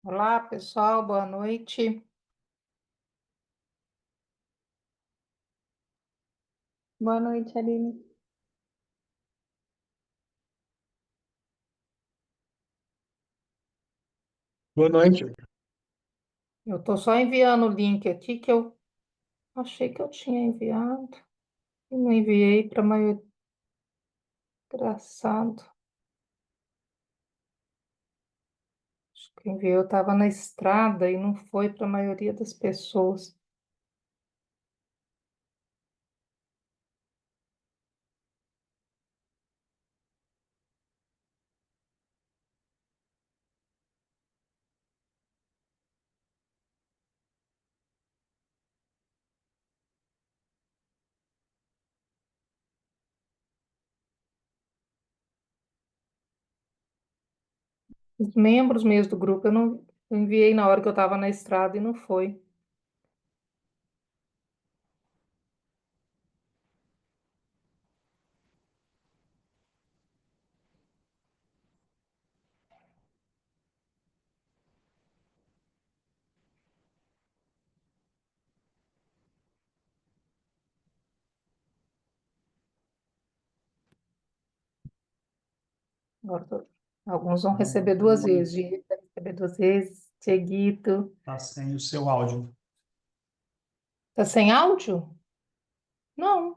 Olá, pessoal, boa noite. Boa noite, Aline. Boa noite. Eu estou só enviando o link aqui que eu achei que eu tinha enviado e não enviei para a maioria. Engraçado. Acho que enviei, eu estava na estrada e não foi para a maioria das pessoas. Os membros mesmo do grupo, eu enviei na hora que eu estava na estrada e não foi. Alguns vão receber duas vezes. Diego vai receber duas vezes. Dieguito. Tá sem o seu áudio. Tá sem áudio? Não,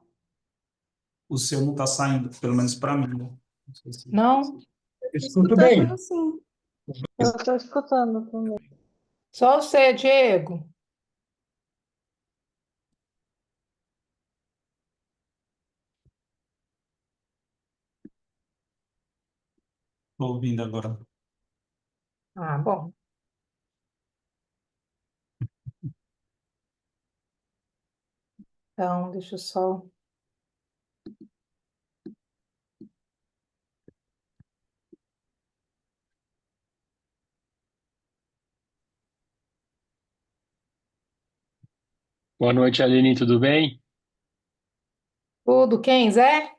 O seu não está saindo, pelo menos para mim, né? Não sei se... não. Tô Escuto escutando, bem. sim. Eu tô escutando também. Só você, Diego. Estou ouvindo agora. Ah, bom. Então, deixa eu só. Boa noite, Aline, tudo bem? Tudo, quem, Zé?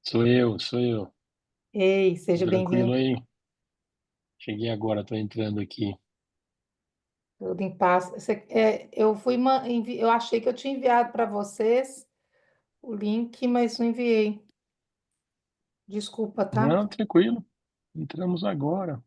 Sou eu. Ei, Tudo seja tranquilo bem-vindo. aí? Cheguei agora, tô entrando aqui. Tudo em paz. Eu eu achei que eu tinha enviado para vocês o link, mas não enviei. Desculpa, tá? Não, tranquilo. Entramos agora.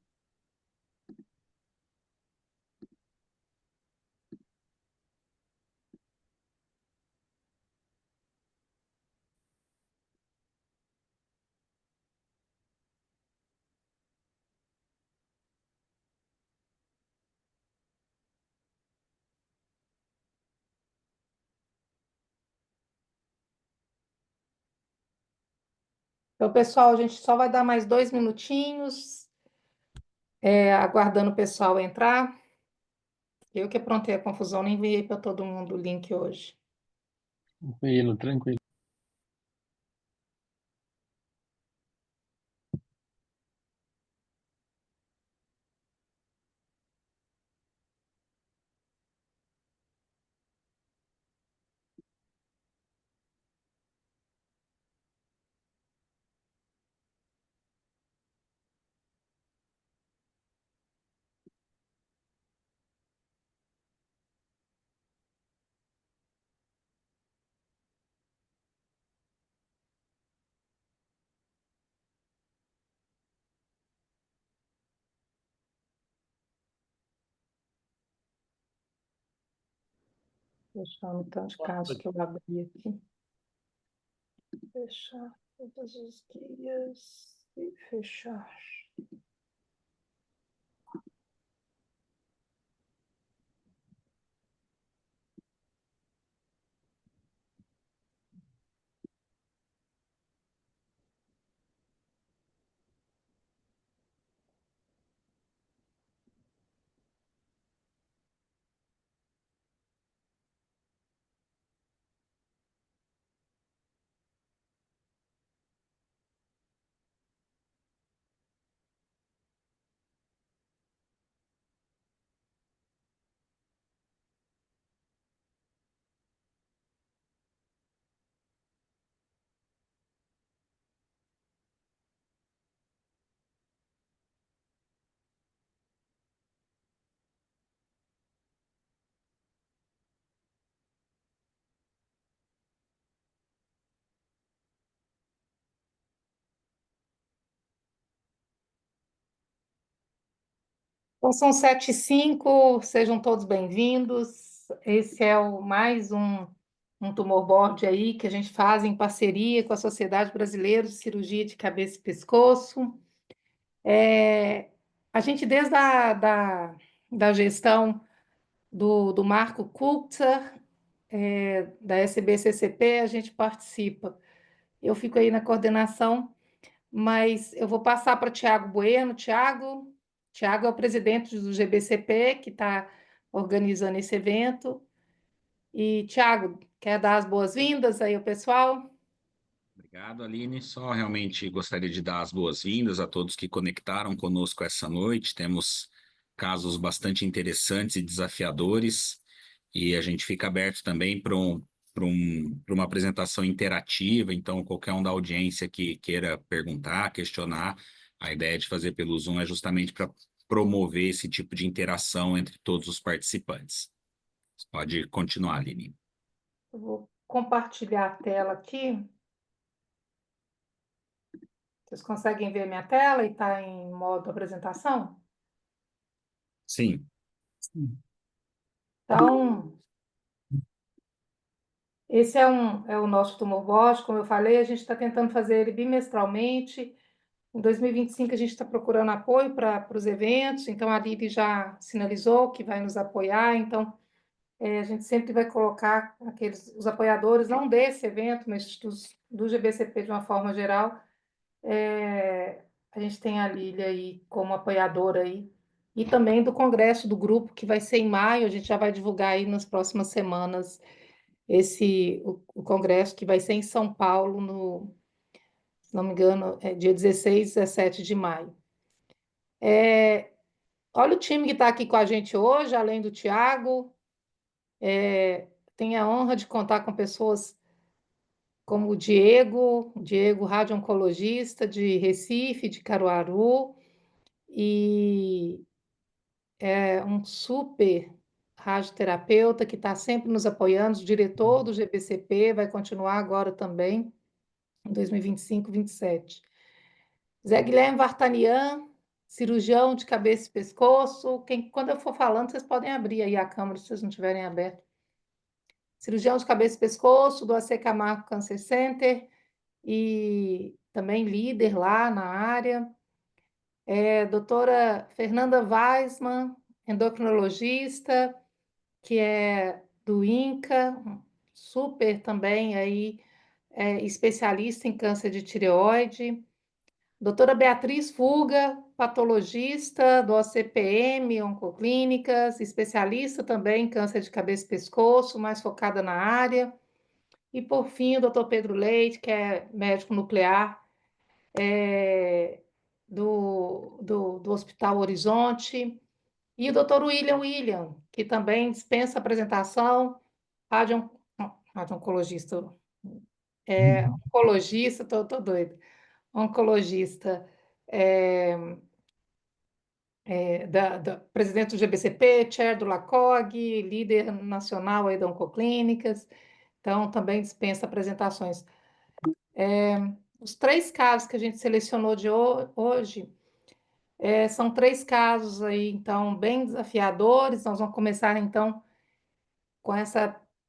Então, pessoal, a gente só vai dar mais 2 minutinhos, aguardando o pessoal entrar. Eu que aprontei a confusão, nem enviei para todo mundo o link hoje. Tranquilo, tranquilo. Fechar o tanto de caso que eu abri aqui. Fechar todos os guias e fechar. Então, são 7h05, sejam todos bem-vindos. Esse é mais um tumor board aí que a gente faz em parceria com a Sociedade Brasileira de Cirurgia de Cabeça e Pescoço. A gente, desde da gestão do Marco Kupzer, da SBCCP, a gente participa. Eu fico aí na coordenação, mas eu vou passar para Tiago Bueno. Tiago é o presidente do GBCP, que está organizando esse evento. E, Tiago, quer dar as boas-vindas aí ao pessoal? Obrigado, Aline. Só realmente gostaria de dar as boas-vindas a todos que conectaram conosco essa noite. Temos casos bastante interessantes e desafiadores, e a gente fica aberto também para uma apresentação interativa. Então, qualquer um da audiência que queira perguntar, questionar, a ideia de fazer pelo Zoom é justamente para promover esse tipo de interação entre todos os participantes. Você pode continuar, Aline. Eu vou compartilhar a tela aqui. Vocês conseguem ver minha tela e está em modo apresentação? Sim. Então, esse é o nosso tumor board, como eu falei, a gente está tentando fazer ele bimestralmente. Em 2025, a gente está procurando apoio para os eventos, então a Lili já sinalizou que vai nos apoiar, então a gente sempre vai colocar os apoiadores, não desse evento, mas do GBCP de uma forma geral. A gente tem a Lília aí como apoiadora aí, e também do congresso do grupo, que vai ser em maio, a gente já vai divulgar aí nas próximas semanas o congresso que vai ser em São Paulo, se não me engano, dia 16 e 17 de maio. Olha o time que está aqui com a gente hoje, além do Tiago. Tenho a honra de contar com pessoas como o Diego, radio-oncologista de Recife, de Caruaru, e é um super radioterapeuta que está sempre nos apoiando, o diretor do GBCP, vai continuar agora também, em 2025, 27. Zé Guilherme Vartanian, cirurgião de cabeça e pescoço. Quando eu for falando, vocês podem abrir aí a câmera, se vocês não tiverem aberto. Cirurgião de cabeça e pescoço do AC Camargo Cancer Center e também líder lá na área. Doutora Fernanda Weisman, endocrinologista, que é do INCA, super também aí, especialista em câncer de tireoide. Doutora Beatriz Fuga, patologista do OCPM, Oncoclínicas, especialista também em câncer de cabeça e pescoço, mais focada na área. E, por fim, o doutor Pedro Leite, que é médico nuclear do Hospital Horizonte. E o doutor William, que também dispensa apresentação, radio-oncologista, oncologista, tô doida, oncologista, presidente do GBCP, chair do LACOG, líder nacional aí da Oncoclínicas, então também dispensa apresentações. Os 3 casos que a gente selecionou de hoje são 3 casos aí, então, bem desafiadores. Nós vamos começar, então, com esse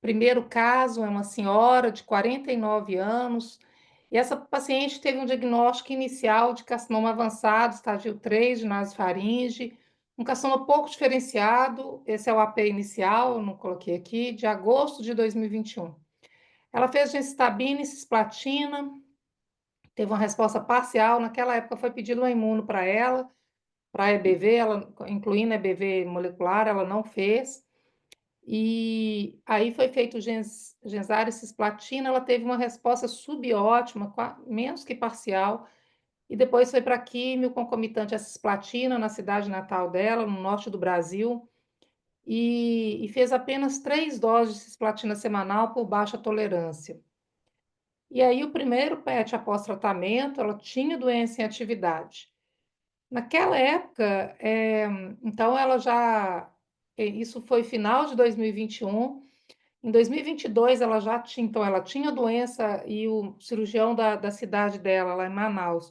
primeiro caso, é uma senhora de 49 anos, e essa paciente teve um diagnóstico inicial de carcinoma avançado, estágio 3 de nasofaringe, um carcinoma pouco diferenciado, esse é o AP inicial, eu não coloquei aqui, de agosto de 2021. Ela fez gemcitabina e cisplatina, teve uma resposta parcial, naquela época foi pedido uma imuno para ela, para EBV, incluindo EBV molecular, ela não fez. E aí foi feito o Genzar e cisplatina, ela teve uma resposta subótima, menos que parcial, e depois foi para químio concomitante à cisplatina na cidade natal dela, no norte do Brasil, e fez apenas 3 doses de cisplatina semanal por baixa tolerância. E aí o primeiro PET após tratamento, ela tinha doença em atividade. Naquela época, então ela já, isso foi final de 2021, em 2022 ela já tinha, então ela tinha doença e o cirurgião da cidade dela, lá em Manaus,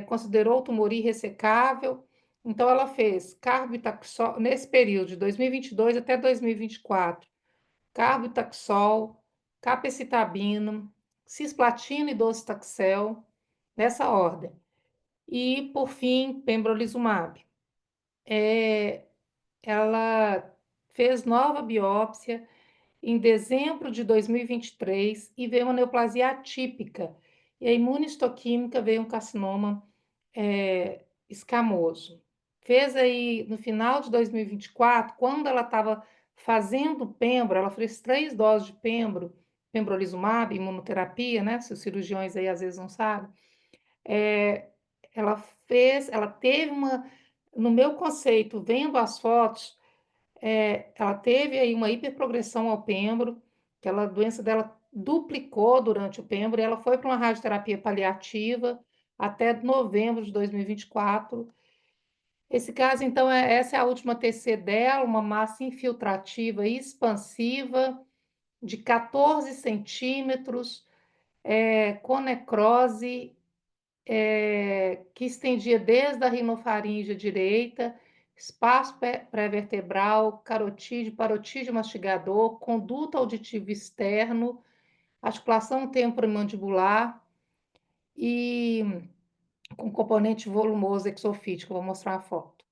considerou o tumor irressecável Então, ela fez carbitaxol, nesse período de 2022 até 2024, carbitaxol, capecitabina, cisplatina e docetaxel, nessa ordem. E, por fim, pembrolizumab. Ela fez nova biópsia em dezembro de 2023 e veio uma neoplasia atípica. E a imunistoquímica veio um carcinoma escamoso. Fez aí no final de 2024, quando ela estava fazendo pembro, ela fez 3 doses de pembrolizumab, imunoterapia, né? Se os cirurgiões aí às vezes não sabem. Ela teve no meu conceito, vendo as fotos, ela teve aí uma hiperprogressão ao pembro, que a doença dela duplicou durante o pembro, e ela foi para uma radioterapia paliativa até novembro de 2024. Esse caso, então, essa é a última TC dela, uma massa infiltrativa expansiva de 14 centímetros, com necrose, que estendia desde a rinofaringe direita, espaço pré-vertebral, carotídeo, parotídeo mastigador, conduto auditivo externo, articulação temporomandibular e com componente volumoso exofítico. Vou mostrar a foto.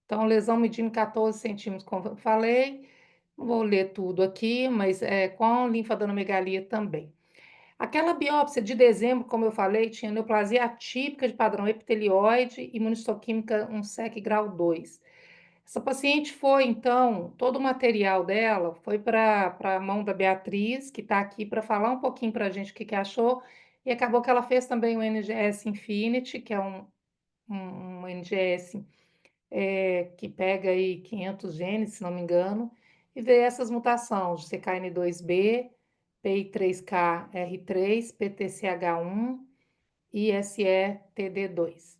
Então, lesão medindo 14 centímetros, como eu falei. Não vou ler tudo aqui, mas com linfadenomegalia também. Aquela biópsia de dezembro, como eu falei, tinha neoplasia atípica de padrão epitelioide, imunistoquímica 1-SEC grau 2. Essa paciente foi, então, todo o material dela foi para a mão da Beatriz, que está aqui para falar um pouquinho para a gente o que achou, e acabou que ela fez também o NGS Infinity, que é um NGS que pega aí 500 genes, se não me engano, e vê essas mutações de CKN2B, PI3KR3, PTCH1 e SETD2.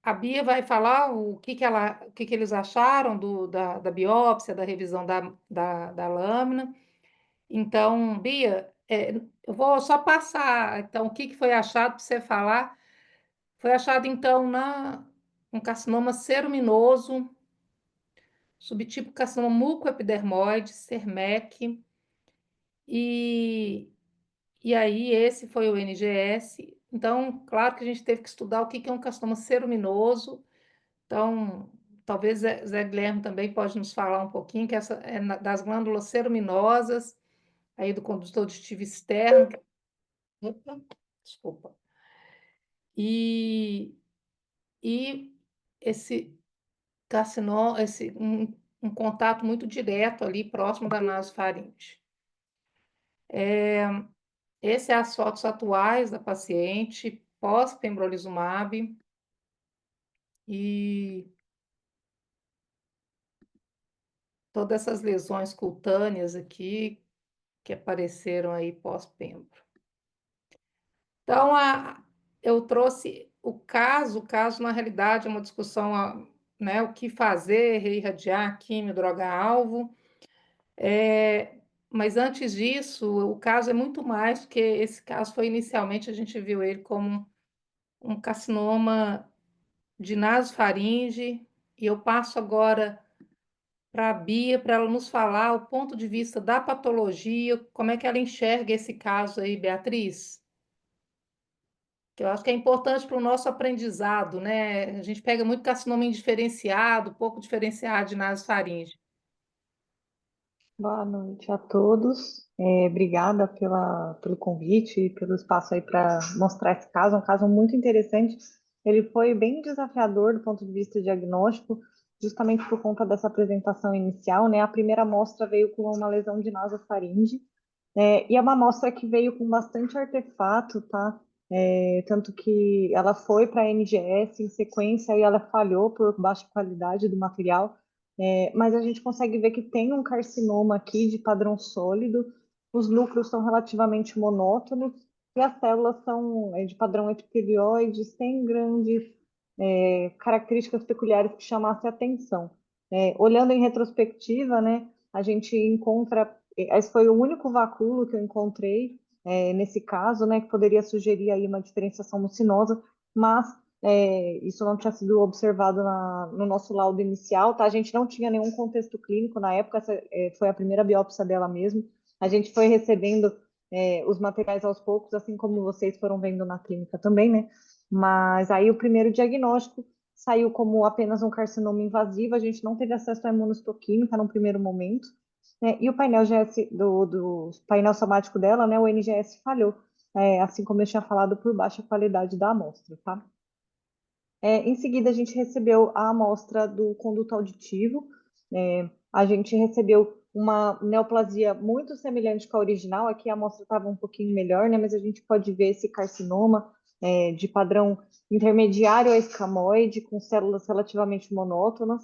A Bia vai falar o que eles acharam da biópsia, da revisão da lâmina. Então, Bia, eu vou só passar então, o que foi achado para você falar. Foi achado, então, um carcinoma ceruminoso, subtipo carcinoma mucoepidermoide, CERMEC, e aí esse foi o NGS. Então, claro que a gente teve que estudar o que é um carcinoma ceruminoso. Então, talvez Zé Guilherme também pode nos falar um pouquinho, que essa é das glândulas ceruminosas, aí do conduto auditivo externo. Opa, desculpa. E esse carcinoma, um contato muito direto ali, próximo da nasofaringe. Essas são as fotos atuais da paciente, pós-pembrolizumab, e todas essas lesões cutâneas aqui, que apareceram aí pós-pembro. Então, eu trouxe o caso, na realidade é uma discussão, né, o que fazer, reirradiar, quimio, droga-alvo, mas antes disso, o caso é muito mais, porque esse caso foi inicialmente, a gente viu ele como um carcinoma de nasofaringe, e eu passo agora para a Bia, para ela nos falar o ponto de vista da patologia, como é que ela enxerga esse caso aí, Beatriz? Que eu acho que é importante para o nosso aprendizado, né? A gente pega muito carcinoma indiferenciado, pouco diferenciado de nasofaringe. Boa noite a todos. Obrigada pelo convite e pelo espaço aí para mostrar esse caso. É um caso muito interessante. Ele foi bem desafiador do ponto de vista diagnóstico, justamente por conta dessa apresentação inicial, né? A primeira amostra veio com uma lesão de nasofaringe, e é uma amostra que veio com bastante artefato, tá? Tanto que ela foi para a NGS em sequência e ela falhou por baixa qualidade do material. Mas a gente consegue ver que tem um carcinoma aqui de padrão sólido, os núcleos são relativamente monótonos e as células são de padrão epitelioide, sem grandes características peculiares que chamassem atenção. Olhando em retrospectiva, né, a gente encontra, esse foi o único vacúolo que eu encontrei nesse caso, né, que poderia sugerir aí uma diferenciação mucinosa, mas isso não tinha sido observado no nosso laudo inicial, tá? A gente não tinha nenhum contexto clínico na época, foi a primeira biópsia dela mesmo. A gente foi recebendo os materiais aos poucos, assim como vocês foram vendo na clínica também, né? Mas aí o primeiro diagnóstico saiu como apenas um carcinoma invasivo, a gente não teve acesso à imunohistoquímica no primeiro momento, né? E o painel GS do painel somático dela, né? O NGS falhou, assim como eu tinha falado, por baixa qualidade da amostra, tá? Em seguida, a gente recebeu a amostra do conduto auditivo. A gente recebeu uma neoplasia muito semelhante com a original. Aqui a amostra estava um pouquinho melhor, né? Mas a gente pode ver esse carcinoma de padrão intermediário a escamoide, com células relativamente monótonas,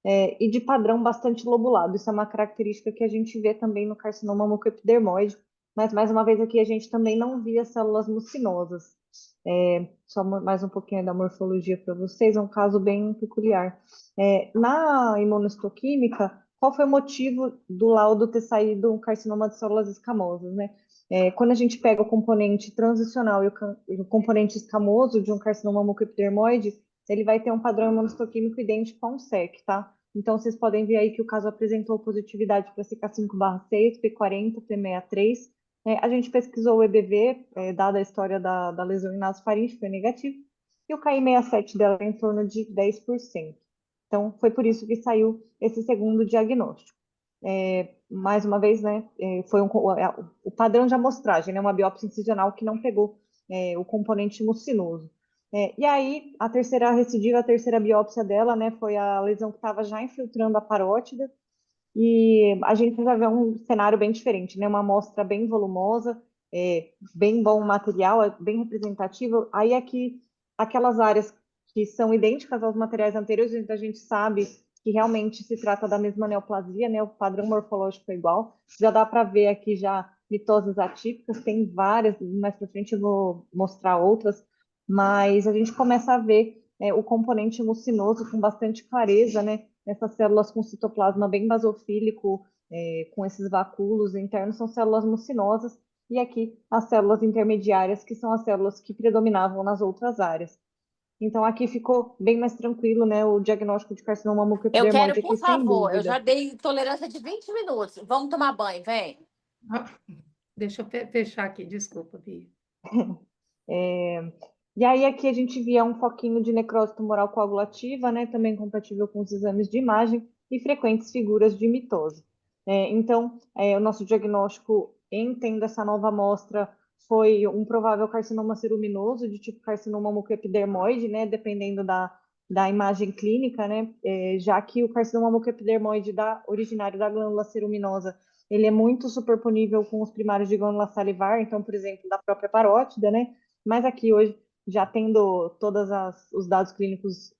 e de padrão bastante lobulado. Isso é uma característica que a gente vê também no carcinoma mucoepidermoide. Mas, mais uma vez, aqui a gente também não via células mucinosas. Só mais um pouquinho da morfologia para vocês, é um caso bem peculiar. Na imunohistoquímica, qual foi o motivo do laudo ter saído um carcinoma de células escamosas, né? Quando a gente pega o componente transicional e o componente escamoso de um carcinoma mucoepidermoide, ele vai ter um padrão imunohistoquímico idêntico a um SEC, tá? Então, vocês podem ver aí que o caso apresentou positividade para CK5/6, P40, P63, a gente pesquisou o EBV, dada a história da lesão em nasofaringe, foi negativo, e o KI67 dela é em torno de 10%. Então, foi por isso que saiu esse segundo diagnóstico. Mais uma vez, né, foi o padrão de amostragem, né, uma biópsia incisional que não pegou o componente mucinoso. E aí, a terceira recidiva, a terceira biópsia dela, né, foi a lesão que estava já infiltrando a parótida, e a gente vai ver um cenário bem diferente, né? Uma amostra bem volumosa, bem bom material, bem representativo. Aí aqui, aquelas áreas que são idênticas aos materiais anteriores, então a gente sabe que realmente se trata da mesma neoplasia, né? O padrão morfológico é igual. Já dá para ver aqui já mitoses atípicas, tem várias, mais para frente eu vou mostrar outras, mas a gente começa a ver o componente mucinoso com bastante clareza, né? Essas células com citoplasma bem basofílico, com esses vacúolos internos, são células mucinosas, e aqui as células intermediárias, que são as células que predominavam nas outras áreas. Então, aqui ficou bem mais tranquilo, né, o diagnóstico de carcinoma Eu mucoepidermoide quero, aqui, por sem favor, eu dúvida. já dei tolerância de 20 minutos. Vamos tomar banho, vem. Deixa eu fechar aqui, desculpa, Bia. E aí aqui a gente via um foquinho de necrose tumoral coagulativa, né, também compatível com os exames de imagem e frequentes figuras de mitose. Então, o nosso diagnóstico, tendo essa nova amostra, foi um provável carcinoma ceruminoso de tipo carcinoma mucoepidermoide, né, dependendo da imagem clínica, né, já que o carcinoma mucoepidermoide originário da glândula ceruminosa, ele é muito superponível com os primários de glândula salivar, então, por exemplo, da própria parótida, né, mas aqui hoje, já tendo todos os dados clínicos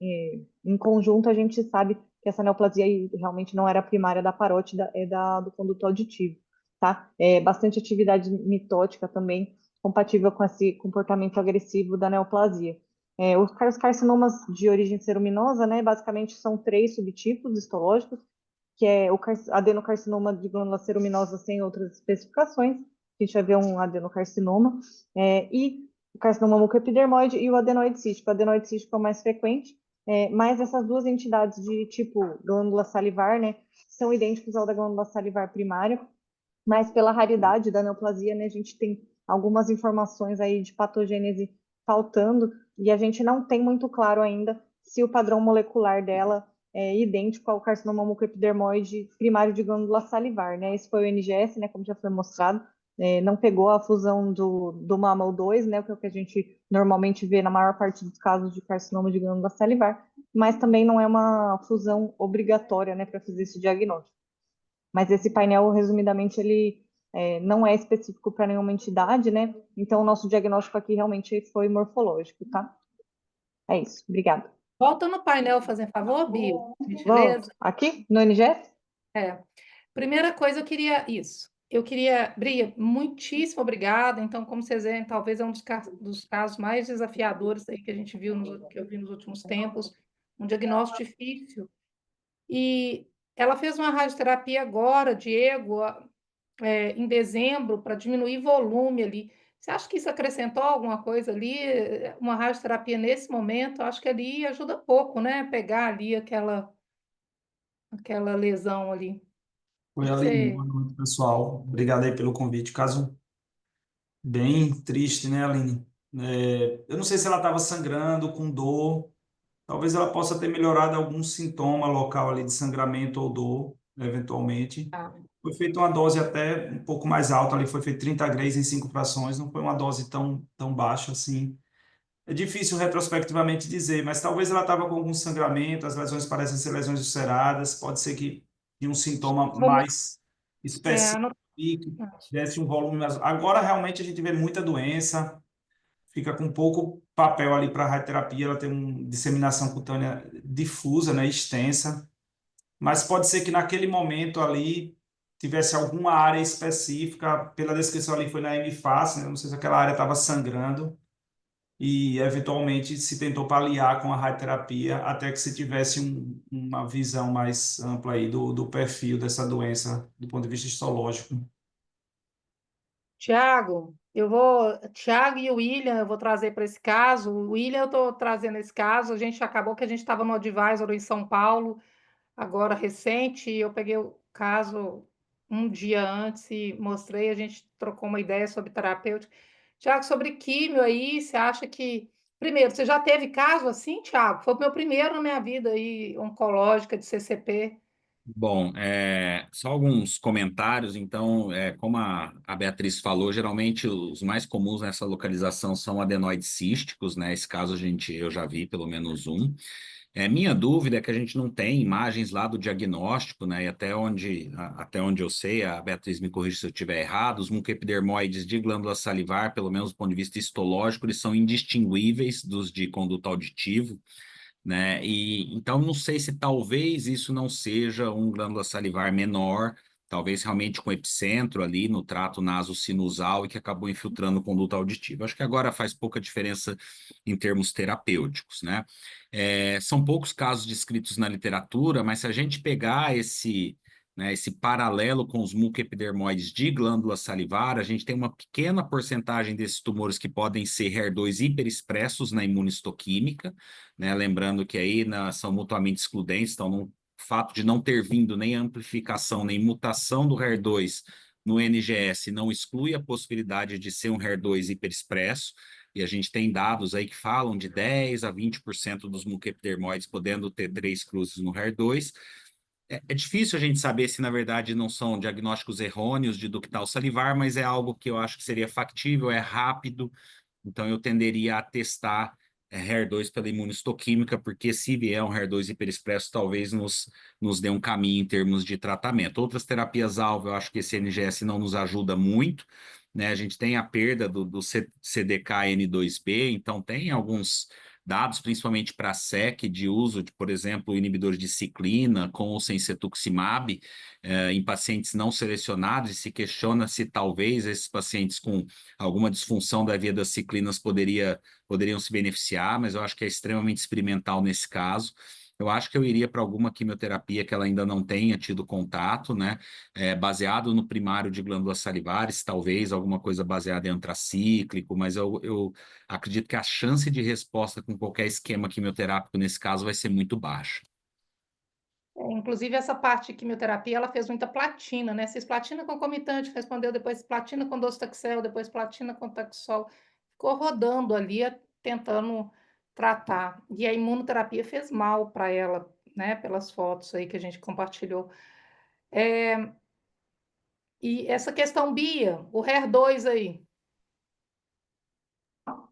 em conjunto, a gente sabe que essa neoplasia realmente não era primária da parótida, é do conduto auditivo, tá? Bastante atividade mitótica também, compatível com esse comportamento agressivo da neoplasia. Os carcinomas de origem ceruminosa, né, basicamente são 3 subtipos histológicos, que é o adenocarcinoma de glândula ceruminosa sem outras especificações, a gente vai ver um adenocarcinoma, e o carcinoma mucoepidermoide e o adenoide cístico. O adenoide cístico é o mais frequente, mas essas duas entidades de tipo glândula salivar, né, são idênticos ao da glândula salivar primária, mas pela raridade da neoplasia, né, a gente tem algumas informações aí de patogênese faltando, e a gente não tem muito claro ainda se o padrão molecular dela é idêntico ao carcinoma mucoepidermoide primário de glândula salivar, né? Esse foi o NGS, né, como já foi mostrado, não pegou a fusão do MAML2, né, que é o que a gente normalmente vê na maior parte dos casos de carcinoma de glândula salivar, mas também não é uma fusão obrigatória, né, para fazer esse diagnóstico. Mas esse painel, resumidamente, ele não é específico para nenhuma entidade, né? Então, o nosso diagnóstico aqui realmente foi morfológico, tá? É isso, obrigada. Volta no painel, fazer favor, Bia, gentileza. Volto. Aqui, no NGS? Primeira coisa, eu queria, Bria, muitíssimo obrigada. Então, como vocês veem, talvez é um dos casos mais desafiadores aí que a gente viu, que eu vi nos últimos tempos, um diagnóstico difícil. E ela fez uma radioterapia agora, Diego, em dezembro, para diminuir volume ali. Você acha que isso acrescentou alguma coisa ali? Uma radioterapia nesse momento, acho que ali ajuda pouco, né? Pegar ali aquela lesão ali. O Foi que que ali, você... boa noite, pessoal. Obrigado aí pelo convite. Caso bem triste, né, Aline? Eu não sei se ela estava sangrando, com dor. Talvez ela possa ter melhorado algum sintoma local ali de sangramento ou dor, eventualmente. Ah, Foi feita uma dose até um pouco mais alta ali, foi feito 30 grays em 5 frações, não foi uma dose tão baixa assim. É difícil retrospectivamente dizer, mas talvez ela estava com algum sangramento, as lesões parecem ser lesões ulceradas, pode ser que tinha um sintoma vamos, mais específico, anot- que desse um volume mais. Agora realmente a gente vê muita doença, fica com pouco papel ali para a radioterapia, ela tem uma disseminação cutânea difusa, né, extensa, mas pode ser que naquele momento ali tivesse alguma área específica, pela descrição ali foi na hemifácie, né, não sei se aquela área estava sangrando, e eventualmente se tentou paliar com a radioterapia até que se tivesse uma visão mais ampla aí do perfil dessa doença do ponto de vista histológico. Tiago e o William, eu vou trazer para esse caso. O William, eu estou trazendo esse caso. A gente acabou que a gente estava no Advisor em São Paulo, agora recente, e eu peguei o caso um dia antes e mostrei, a gente trocou uma ideia sobre terapêutica. Tiago, sobre químio aí, você acha que. Primeiro, você já teve caso assim, Tiago? Foi o meu primeiro na minha vida aí, oncológica de CCP. Bom, só alguns comentários. Então, como a Beatriz falou, geralmente os mais comuns nessa localização são adenoides císticos, né? Esse caso eu já vi pelo menos um. Minha dúvida é que a gente não tem imagens lá do diagnóstico, né? E até onde eu sei, a Beatriz me corrige se eu estiver errado, os mucoepidermoides de glândula salivar, pelo menos do ponto de vista histológico, eles são indistinguíveis dos de conduto auditivo, né? E então não sei se talvez isso não seja um glândula salivar menor, talvez realmente com epicentro ali no trato naso-sinusal e que acabou infiltrando o conduto auditivo. Acho que agora faz pouca diferença em termos terapêuticos, né? São poucos casos descritos na literatura, mas se a gente pegar esse paralelo com os mucoepidermoides de glândula salivar, a gente tem uma pequena porcentagem desses tumores que podem ser HER2 hiperexpressos na imunistoquímica, né? Lembrando que aí são mutuamente excludentes, então no fato de não ter vindo nem amplificação nem mutação do HER2 no NGS não exclui a possibilidade de ser um HER2 hiperexpresso, e a gente tem dados aí que falam de 10 a 20% dos mucoepidermoides podendo ter 3 cruzes no HER2. É difícil a gente saber se, na verdade, não são diagnósticos errôneos de ductal salivar, mas é algo que eu acho que seria factível, é rápido, então eu tenderia a testar HER2 pela imunistoquímica, porque se vier um HER2 hiperexpresso, talvez nos dê um caminho em termos de tratamento. Outras terapias-alvo, eu acho que esse NGS não nos ajuda muito, né? A gente tem a perda do CDK-N2B, então tem alguns dados, principalmente para SEC, de uso de, por exemplo, inibidores de ciclina com ou sem cetuximab, em pacientes não selecionados, e se questiona se talvez esses pacientes com alguma disfunção da via das ciclinas poderiam se beneficiar, mas eu acho que é extremamente experimental nesse caso. Eu acho que eu iria para alguma quimioterapia que ela ainda não tenha tido contato, né? Baseado no primário de glândulas salivares, talvez alguma coisa baseada em antracíclico, mas eu acredito que a chance de resposta com qualquer esquema quimioterápico nesse caso vai ser muito baixa. Inclusive, essa parte de quimioterapia, ela fez muita platina, né? Cisplatina concomitante, respondeu depois platina com docetaxel, depois platina com taxol. Ficou rodando ali, tentando tratar. E a imunoterapia fez mal para ela, né? Pelas fotos aí que a gente compartilhou. E essa questão Bia, o HER2 aí.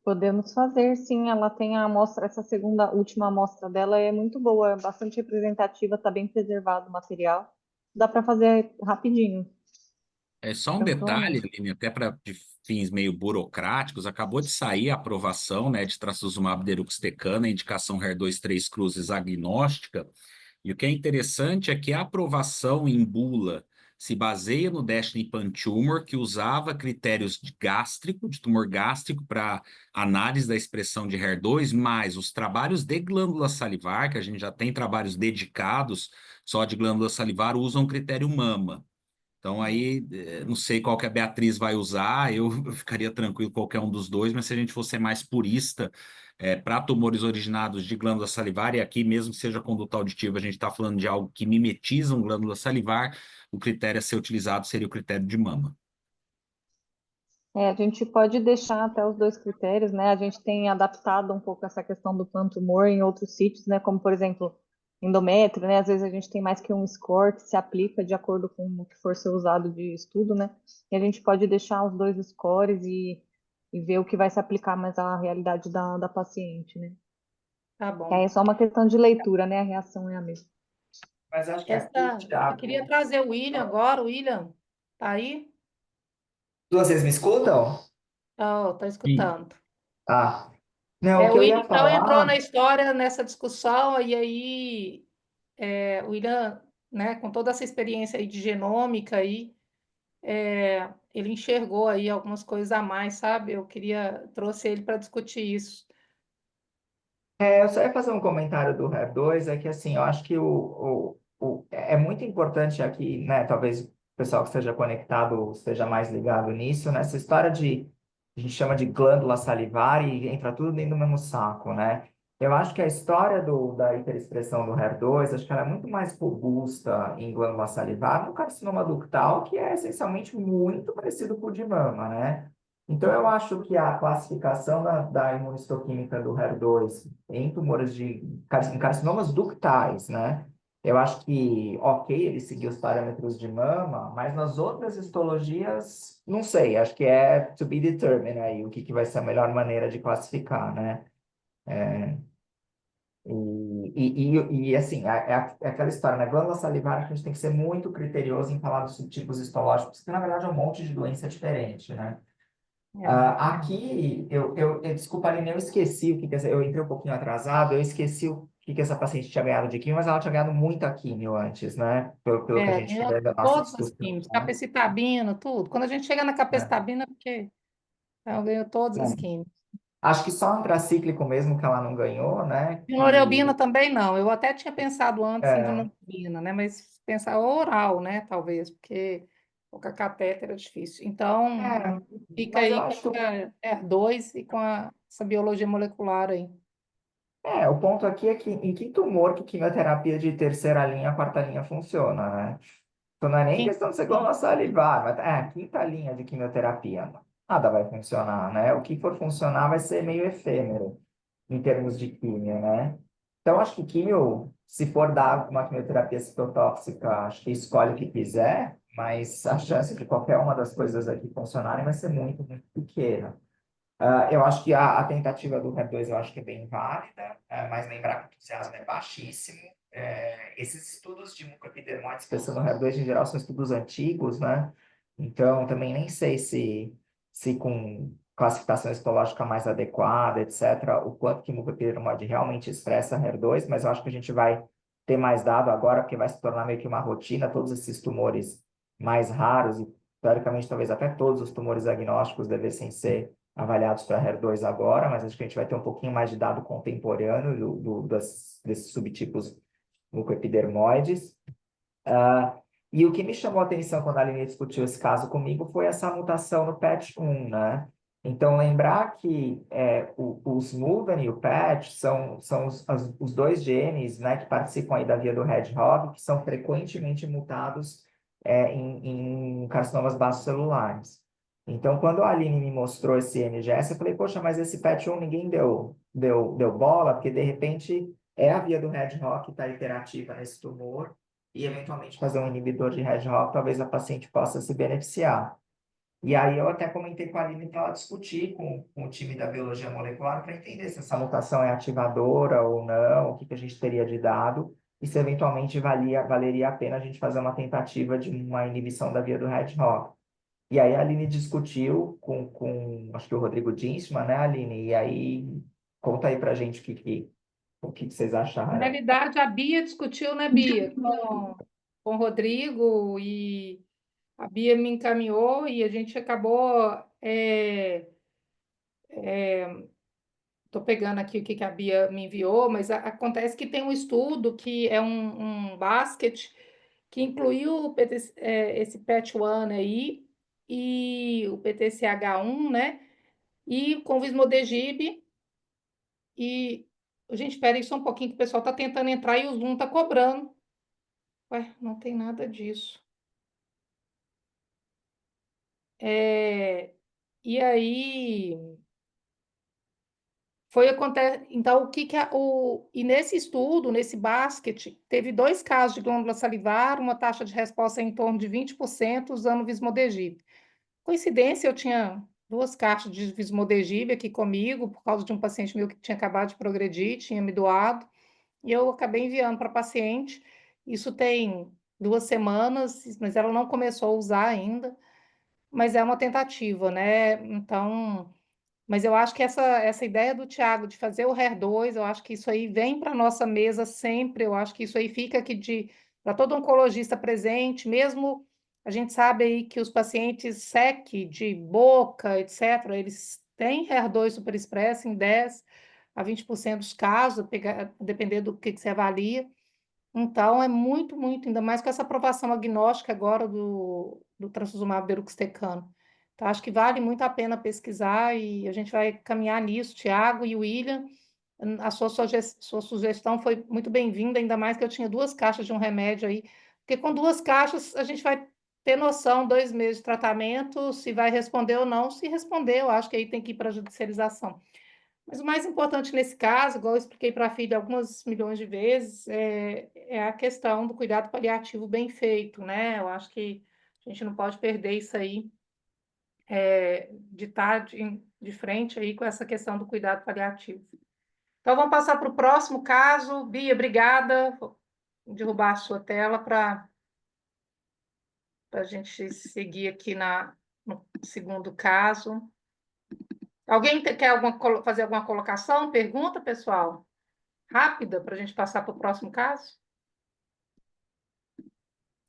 Podemos fazer, sim. Ela tem a amostra, essa segunda, última amostra dela é muito boa, é bastante representativa, está bem preservado o material. Dá para fazer rapidinho, É só um detalhe, tranquilamente. Aline, até para fins meio burocráticos, acabou de sair a aprovação, né, de trastuzumab deruxtecana, indicação HER2 3 cruzes agnóstica, e o que é interessante é que a aprovação em bula se baseia no Destiny Pan Tumor, que usava critérios de tumor gástrico para análise da expressão de HER2, mas os trabalhos de glândula salivar, que a gente já tem trabalhos dedicados só de glândula salivar, usam o critério MAMA. Então aí, não sei qual que a Beatriz vai usar, eu ficaria tranquilo qualquer um dos dois, mas se a gente fosse mais purista, para tumores originados de glândula salivar, e aqui mesmo que seja conduta auditiva, a gente está falando de algo que mimetiza um glândula salivar, o critério a ser utilizado seria o critério de mama. A gente pode deixar até os dois critérios, né? A gente tem adaptado um pouco essa questão do pan-tumor em outros sítios, né? Como, por exemplo, endométrio, né? Às vezes a gente tem mais que um score que se aplica de acordo com o que for ser usado de estudo, né? E a gente pode deixar os dois scores e ver o que vai se aplicar mais à realidade da paciente, né? Tá Que aí bom. é só uma questão de leitura, né? A reação é a mesma. Mas acho que aqui, Essa, eu queria Thiago. trazer o William agora. O William, tá aí? Vocês me escutam? Oh, tá E escutando. Ah, não, o O que eu William, ia então, entrou falar. na história nessa discussão, e aí o William, né, com toda essa experiência aí de genômica aí, ele enxergou aí algumas coisas a mais, sabe? Trouxe ele para discutir isso. Eu só ia fazer um comentário do HER2, é que assim, eu acho que é muito importante aqui, né? Talvez o pessoal que esteja conectado esteja mais ligado nisso, nessa história a gente chama de glândula salivar e entra tudo dentro do mesmo saco, né? Eu acho que a história da hiperexpressão do HER2, acho que ela é muito mais robusta em glândula salivar no carcinoma ductal, que é essencialmente muito parecido com o de mama, né? Então, eu acho que a classificação da imunistoquímica do HER2 em tumores em carcinomas ductais, né? Eu acho que, ok, ele seguiu os parâmetros de mama, mas nas outras histologias, não sei, acho que é to be determined aí, o que, que vai ser a melhor maneira de classificar, né? Assim, é aquela história, na glândula salivar, que a gente tem que ser muito criterioso em falar dos subtipos histológicos, porque na verdade é um monte de doença diferente, né? É. Aqui, desculpa, Aline, eu esqueci o que eu entrei um pouquinho atrasado, eu esqueci o que essa paciente tinha ganhado de quimio, mas ela tinha ganhado muita quimio antes, né? Pelo que a gente Ganhou vê da nossa todas as discussão, químicas, né? capecitabina, tudo. Quando a gente chega na É, capecitabina, porque ela ganhou todas as é. químicas. Acho que só antracíclico mesmo que ela não ganhou, né? Vinorelbina também não. Eu até tinha pensado antes em É, vinorelbina, né? Mas pensar oral, né? Talvez, porque com a catéter é difícil. Então, é, fica mas eu aí acho que com a R2 e com essa biologia molecular aí. o ponto aqui é que em que tumor que quimioterapia de terceira linha, quarta linha funciona, né? Então, não é nem Quem- questão de ser glândula salivar, mas quinta linha de quimioterapia. Nada vai funcionar, né? O que for funcionar vai ser meio efêmero em termos de quimio, né? Então, acho que quimio, se for dar uma quimioterapia citotóxica, acho que escolhe o que quiser, mas a chance de qualquer uma das coisas aqui funcionarem vai ser muito, muito pequena. Eu acho que a tentativa do HER2 eu acho que é bem válida, mas lembrar que o entusiasmo é baixíssimo. Esses estudos de mucoepidermose expressando HER2 em geral são estudos antigos, né? Então, também nem sei se com classificação histológica mais adequada, etc., o quanto que mucoepidermose realmente expressa HER2, mas eu acho que a gente vai ter mais dado agora, porque vai se tornar meio que uma rotina, todos esses tumores mais raros e, teoricamente, talvez até todos os tumores agnósticos devessem ser avaliados para HER2 agora, mas acho que a gente vai ter um pouquinho mais de dado contemporâneo desses subtipos mucoepidermoides. E o que me chamou a atenção quando a Aline discutiu esse caso comigo foi essa mutação no PATH1, né? Então, lembrar que o SMUDAN e o PATH são os dois genes, né, que participam aí da via do hedgehog, que são frequentemente mutados em carcinomas basocelulares. Então, quando a Aline me mostrou esse NGS, eu falei, poxa, mas esse PATH1 ninguém deu bola, porque de repente é a via do hedgehog que está iterativa nesse tumor, e eventualmente fazer um inibidor de hedgehog, talvez a paciente possa se beneficiar. E aí eu até comentei com a Aline para ela discutir com o time da biologia molecular para entender se essa mutação é ativadora ou não, o que a gente teria de dado, e se eventualmente valeria a pena a gente fazer uma tentativa de uma inibição da via do hedgehog. E aí a Aline discutiu acho que o Rodrigo Dinsman, né, Aline? E aí conta aí para a gente o que vocês Na acharam. realidade, a Bia discutiu, né, Bia, com o Rodrigo, e a Bia me encaminhou e a gente acabou. Estou pegando aqui o que a Bia me enviou, mas acontece que tem um estudo que é um basket que incluiu o PT, esse PET-1 aí e o PTCH1, né? E com Vismodegib e... Gente, espera aí só um pouquinho que o pessoal está tentando entrar e o Zoom está cobrando. Ué, não tem nada disso. E aí então o que que e nesse estudo, nesse basket, teve 2 casos de glândula salivar, uma taxa de resposta em torno de 20% usando Vismodegib. Coincidência, eu tinha 2 caixas de Vismodegib aqui comigo por causa de um paciente meu que tinha acabado de progredir, tinha me doado, e eu acabei enviando para a paciente. Isso tem 2 semanas, mas ela não começou a usar ainda, mas é uma tentativa, né? Então, mas eu acho que essa ideia do Tiago de fazer o HER2, eu acho que isso aí vem para a nossa mesa sempre, eu acho que isso aí fica aqui para todo oncologista presente, mesmo a gente sabe aí que os pacientes SEC de boca, etc., eles têm HER2 superexpresso em 10 a 20% dos casos, dependendo do que você avalia. Então, é muito, muito, ainda mais com essa aprovação agnóstica agora do trastuzumab deruxtecano. Então, acho que vale muito a pena pesquisar e a gente vai caminhar nisso, Tiago e William. A sua sugestão foi muito bem-vinda, ainda mais que eu tinha 2 caixas de um remédio aí, porque com 2 caixas a gente vai ter noção, 2 meses de tratamento, se vai responder ou não. Se responder, eu acho que aí tem que ir para a judicialização. Mas o mais importante nesse caso, igual eu expliquei para a filha algumas milhões de vezes, é a questão do cuidado paliativo bem feito, né? Eu acho que a gente não pode perder isso aí, de estar de frente aí com essa questão do cuidado paliativo. Então, vamos passar para o próximo caso. Bia, obrigada. Vou derrubar a sua tela para a gente seguir aqui no segundo caso. Alguém quer fazer alguma colocação? Pergunta, pessoal? Rápida para a gente passar para o próximo caso?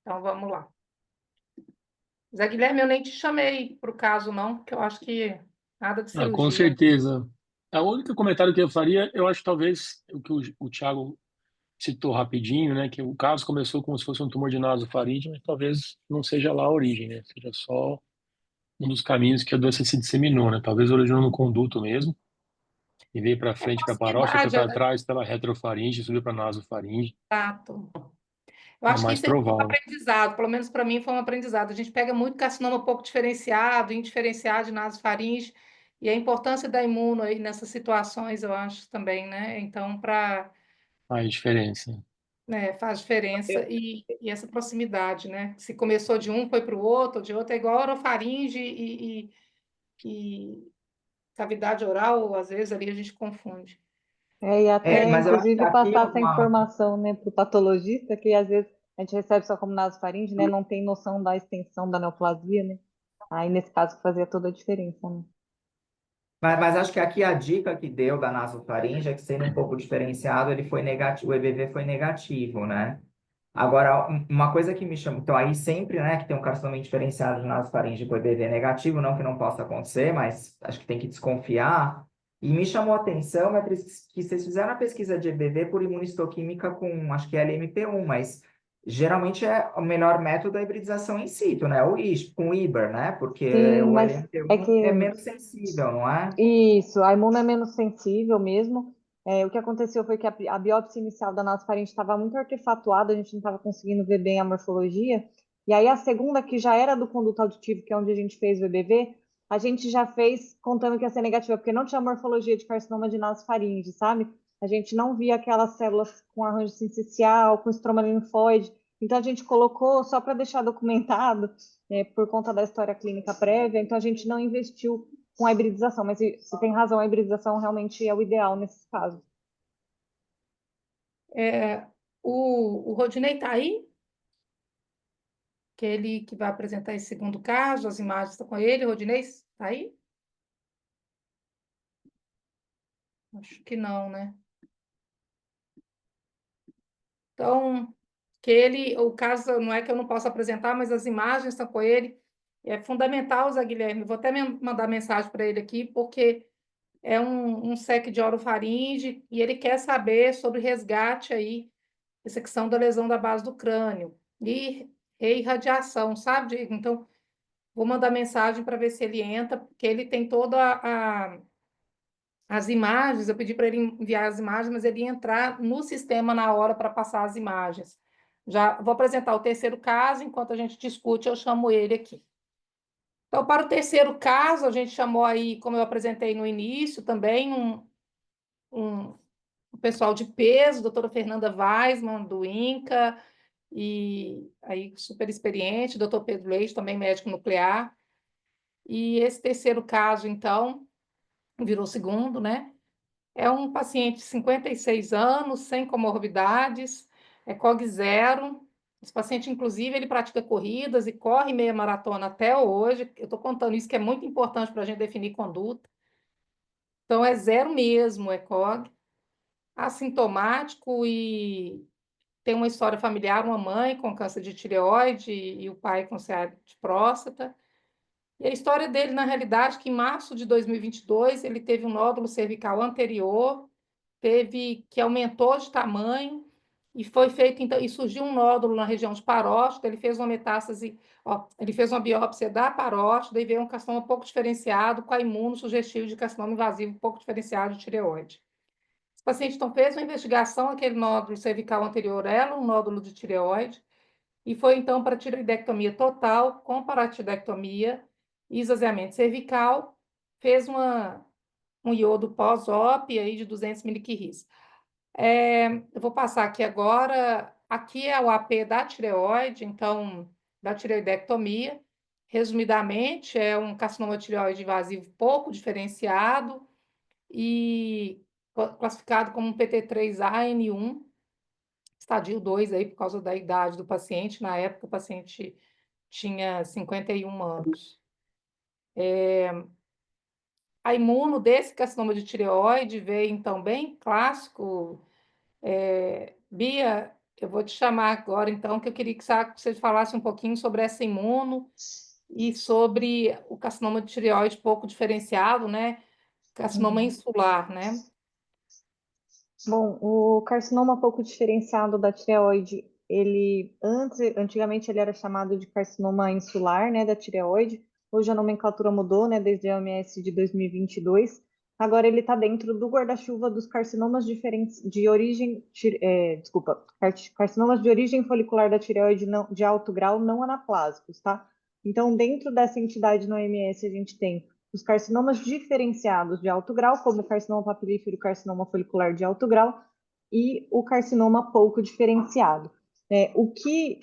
Então, vamos lá. Zé Guilherme, eu nem te chamei para o caso, não, porque eu acho que nada de Com cirurgia. certeza. O único comentário que eu faria, eu acho que talvez o que o Thiago citou rapidinho, né, que o caso começou como se fosse um tumor de nasofaringe, mas talvez não seja lá a origem, né, seja só um dos caminhos que a doença se disseminou, né, talvez originou no conduto mesmo, e veio para frente para a parótida, foi Possibilidade, para trás pela retrofaringe, subiu para a nasofaringe, exato. Eu é acho que mais isso é um provável. aprendizado, pelo menos para mim foi um aprendizado. A gente pega muito carcinoma pouco diferenciado, indiferenciado de nasofaringe, e a importância da imuno aí nessas situações, eu acho também, né? Então, Faz diferença. faz diferença e essa proximidade, né? Se começou de um, foi para o outro, de outro, é igual orofaringe e cavidade oral, às vezes ali a gente confunde. E até, Mas eu acho que inclusive, aqui passar essa informação, né, para o patologista, que às vezes a gente recebe só como nasofaringe, né, não tem noção da extensão da neoplasia, né? Aí, nesse caso, fazia toda a diferença, né? Mas acho que aqui a dica que deu da nasofaringe é que, sendo um pouco diferenciado, ele foi negativo, o EBV foi negativo, né? Agora, uma coisa que me chama... Então, aí sempre, né, que tem um carcinoma diferenciado de nasofaringe com EBV negativo, não que não possa acontecer, mas acho que tem que desconfiar. E me chamou a atenção que vocês fizeram a pesquisa de EBV por imunistoquímica com, acho que é LMP1, mas geralmente o melhor método é a hibridização in situ, né? Com IBER, né? Porque Sim, o mas é LMP1 é que menos sensível, não é? isso, a imuna é menos sensível mesmo. O que aconteceu foi que a biópsia inicial da nossa parente estava muito artefatuada, a gente não estava conseguindo ver bem a morfologia. E aí a segunda, que já era do conduto auditivo, que é onde a gente fez o EBV, a gente já fez contando que ia ser negativa, porque não tinha morfologia de carcinoma de nasofaringe, sabe? A gente não via aquelas células com arranjo sincicial, com estroma linfóide. Então a gente colocou só para deixar documentado, por conta da história clínica prévia, então a gente não investiu com a hibridização, mas você tem razão, a hibridização realmente é o ideal nesses casos. O Rodinei está aí? Que ele que vai apresentar esse segundo caso, as imagens estão com ele. Rodinei, está aí? Acho que não, né? Então, o caso não é que eu não possa apresentar, mas as imagens estão com ele. É fundamental, Zé Guilherme. Vou até mandar mensagem para ele aqui, porque é um SEC de orofaringe e ele quer saber sobre resgate aí, essa questão da lesão da base do crânio. e reirradiação, sabe, Diego? Então, vou mandar mensagem para ver se ele entra, porque ele tem as imagens. Eu pedi para ele enviar as imagens, mas ele ia entrar no sistema na hora para passar as imagens. Já vou apresentar o terceiro caso, enquanto a gente discute, eu chamo ele aqui. Então, para o terceiro caso, a gente chamou aí, como eu apresentei no início, também um pessoal de peso, doutora Fernanda Weisman, do INCA, e aí super experiente, doutor Pedro Leite, também médico nuclear. E esse terceiro caso, então, virou segundo, né? É um paciente de 56 anos, sem comorbidades, é COG zero. Esse paciente, inclusive, ele pratica corridas e corre meia maratona até hoje. Eu estou contando isso que é muito importante para a gente definir conduta. Então, é zero mesmo, é COG. Assintomático e tem uma história familiar, uma mãe com câncer de tireoide e o pai com câncer de próstata. E a história dele, na realidade, que em março de 2022 ele teve um nódulo cervical anterior, que aumentou de tamanho e foi feito, então, e surgiu um nódulo na região de parótida. Ele fez uma metástase, ó, ele fez uma biópsia da parótida e veio um carcinoma um pouco diferenciado, com a imuno sugestivo de carcinoma invasivo um pouco diferenciado de tireoide. Esse paciente, então, fez uma investigação, aquele nódulo cervical anterior era um nódulo de tireoide, e foi, então, para tireoidectomia total, com paratidectomia e esvaziamento cervical, fez um iodo pós-op aí de 200 miliquirris. Eu vou passar aqui agora, aqui é o AP da tireoide, então, da tireoidectomia. Resumidamente, é um carcinoma tireoide invasivo pouco diferenciado e classificado como um PT3AN1, estadio 2 aí, por causa da idade do paciente. Na época, o paciente tinha 51 anos. A imuno desse carcinoma de tireoide veio, então, bem clássico. Bia, eu vou te chamar agora, então, que eu queria que você falasse um pouquinho sobre essa imuno e sobre o carcinoma de tireoide pouco diferenciado, né? Carcinoma insular, né? Bom, o carcinoma pouco diferenciado da tireoide, antigamente ele era chamado de carcinoma insular, né, da tireoide. Hoje a nomenclatura mudou, né, desde a OMS de 2022. Agora ele está dentro do guarda-chuva dos carcinomas diferentes de origem, carcinomas de origem folicular da tireoide de alto grau não anaplásicos, tá? Então, dentro dessa entidade no OMS, a gente tem os carcinomas diferenciados de alto grau, como o carcinoma papilífero e o carcinoma folicular de alto grau, e o carcinoma pouco diferenciado. O que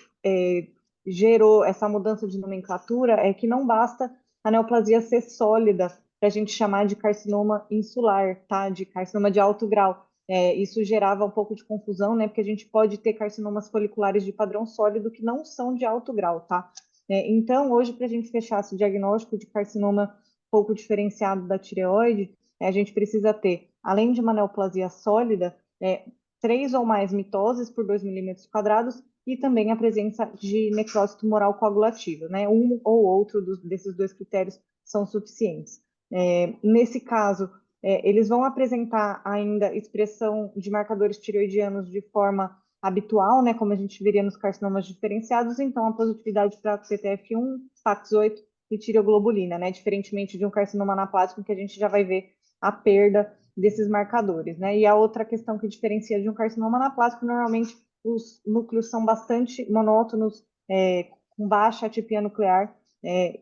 gerou essa mudança de nomenclatura é que não basta a neoplasia ser sólida para a gente chamar de carcinoma insular, tá? De carcinoma de alto grau. Isso gerava um pouco de confusão, né? Porque a gente pode ter carcinomas foliculares de padrão sólido que não são de alto grau, tá? Então, hoje, para a gente fechar esse diagnóstico de carcinoma pouco diferenciado da tireoide, a gente precisa ter, além de uma neoplasia sólida, 3 ou mais mitoses por 2 milímetros quadrados e também a presença de necrose tumoral coagulativa, né? Um ou outro desses dois critérios são suficientes. Nesse caso, eles vão apresentar ainda expressão de marcadores tireoidianos de forma habitual, né, como a gente veria nos carcinomas diferenciados, então a positividade para PTF1, PAX8 e tireoglobulina, né, diferentemente de um carcinoma anaplásico que a gente já vai ver a perda desses marcadores, né, e a outra questão que diferencia de um carcinoma anaplásico, normalmente os núcleos são bastante monótonos, com baixa atipia nuclear,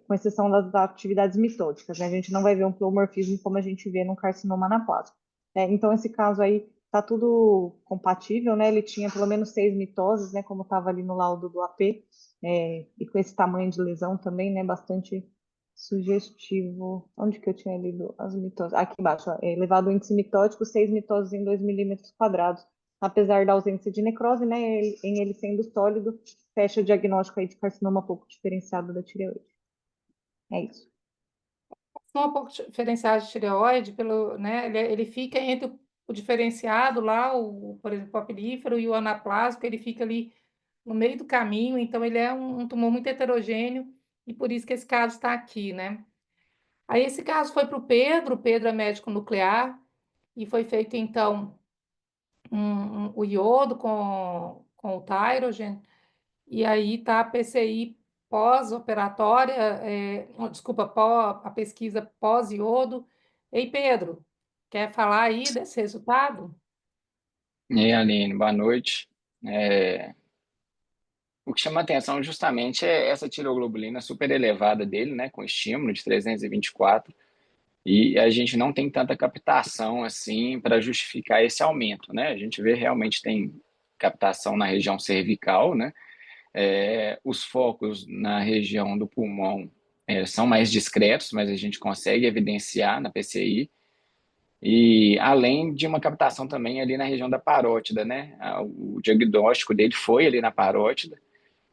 com exceção das atividades mitóticas, né, a gente não vai ver um pleomorfismo como a gente vê no carcinoma anaplásico. Então, esse caso aí tá tudo compatível, né? Ele tinha pelo menos 6 mitoses, né? Como estava ali no laudo do AP, e com esse tamanho de lesão também, né? Bastante sugestivo. Onde que eu tinha lido as mitoses? Aqui embaixo, ó, elevado índice mitótico, 6 mitoses em 2 milímetros quadrados. Apesar da ausência de necrose, né? Em ele sendo sólido, fecha o diagnóstico aí de carcinoma pouco diferenciado da tireoide. É isso. Um pouco diferenciado de tireoide, né, ele fica entre o diferenciado lá, por exemplo, o papilífero e o anaplásico, ele fica ali no meio do caminho, então ele é um tumor muito heterogêneo e por isso que esse caso está aqui, né? Aí esse caso foi para o Pedro é médico nuclear e foi feito então o iodo com o Tyrogen e aí tá a PCI pós-operatória, desculpa, a pesquisa pós-iodo. Ei, Pedro, quer falar aí desse resultado? E aí, Aline, boa noite. O que chama atenção justamente é essa tiroglobulina super elevada dele, né, com estímulo de 324, e a gente não tem tanta captação assim para justificar esse aumento, né? A gente vê realmente tem captação na região cervical, né? Os focos na região do pulmão são mais discretos, mas a gente consegue evidenciar na PCI. E além de uma captação também ali na região da parótida, né? O diagnóstico dele foi ali na parótida.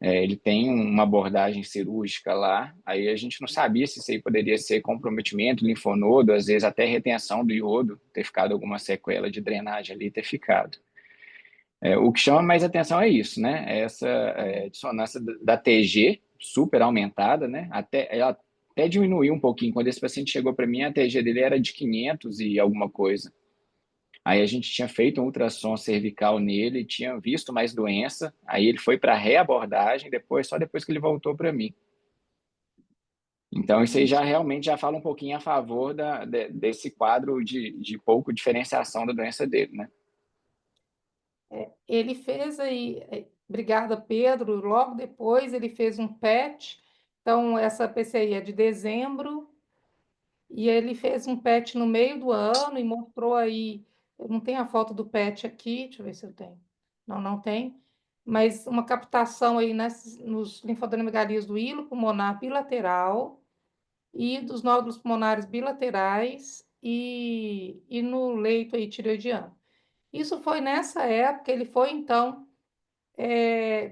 Ele tem uma abordagem cirúrgica lá. Aí a gente não sabia se isso aí poderia ser comprometimento linfonodo, às vezes até retenção do iodo, ter ficado alguma sequela de drenagem ali, ter ficado. O que chama mais atenção é isso, né? Essa dissonância da TG super aumentada, né? Ela até diminuiu um pouquinho. Quando esse paciente chegou para mim, a TG dele era de 500 e alguma coisa. Aí a gente tinha feito um ultrassom cervical nele, tinha visto mais doença, aí ele foi para reabordagem, só depois que ele voltou para mim. Então isso aí já realmente já fala um pouquinho a favor desse quadro de pouco diferenciação da doença dele, né? Ele fez aí, obrigada, Pedro. Logo depois ele fez um PET. Então, essa PCI é de dezembro, e ele fez um PET no meio do ano e mostrou aí. Eu não tenho a foto do PET aqui, deixa eu ver se eu tenho. Não, não tem. Mas uma captação aí nos linfoadenomegalias do hilo pulmonar bilateral e dos nódulos pulmonares bilaterais e no leito aí tireoidiano. Isso foi nessa época, ele foi então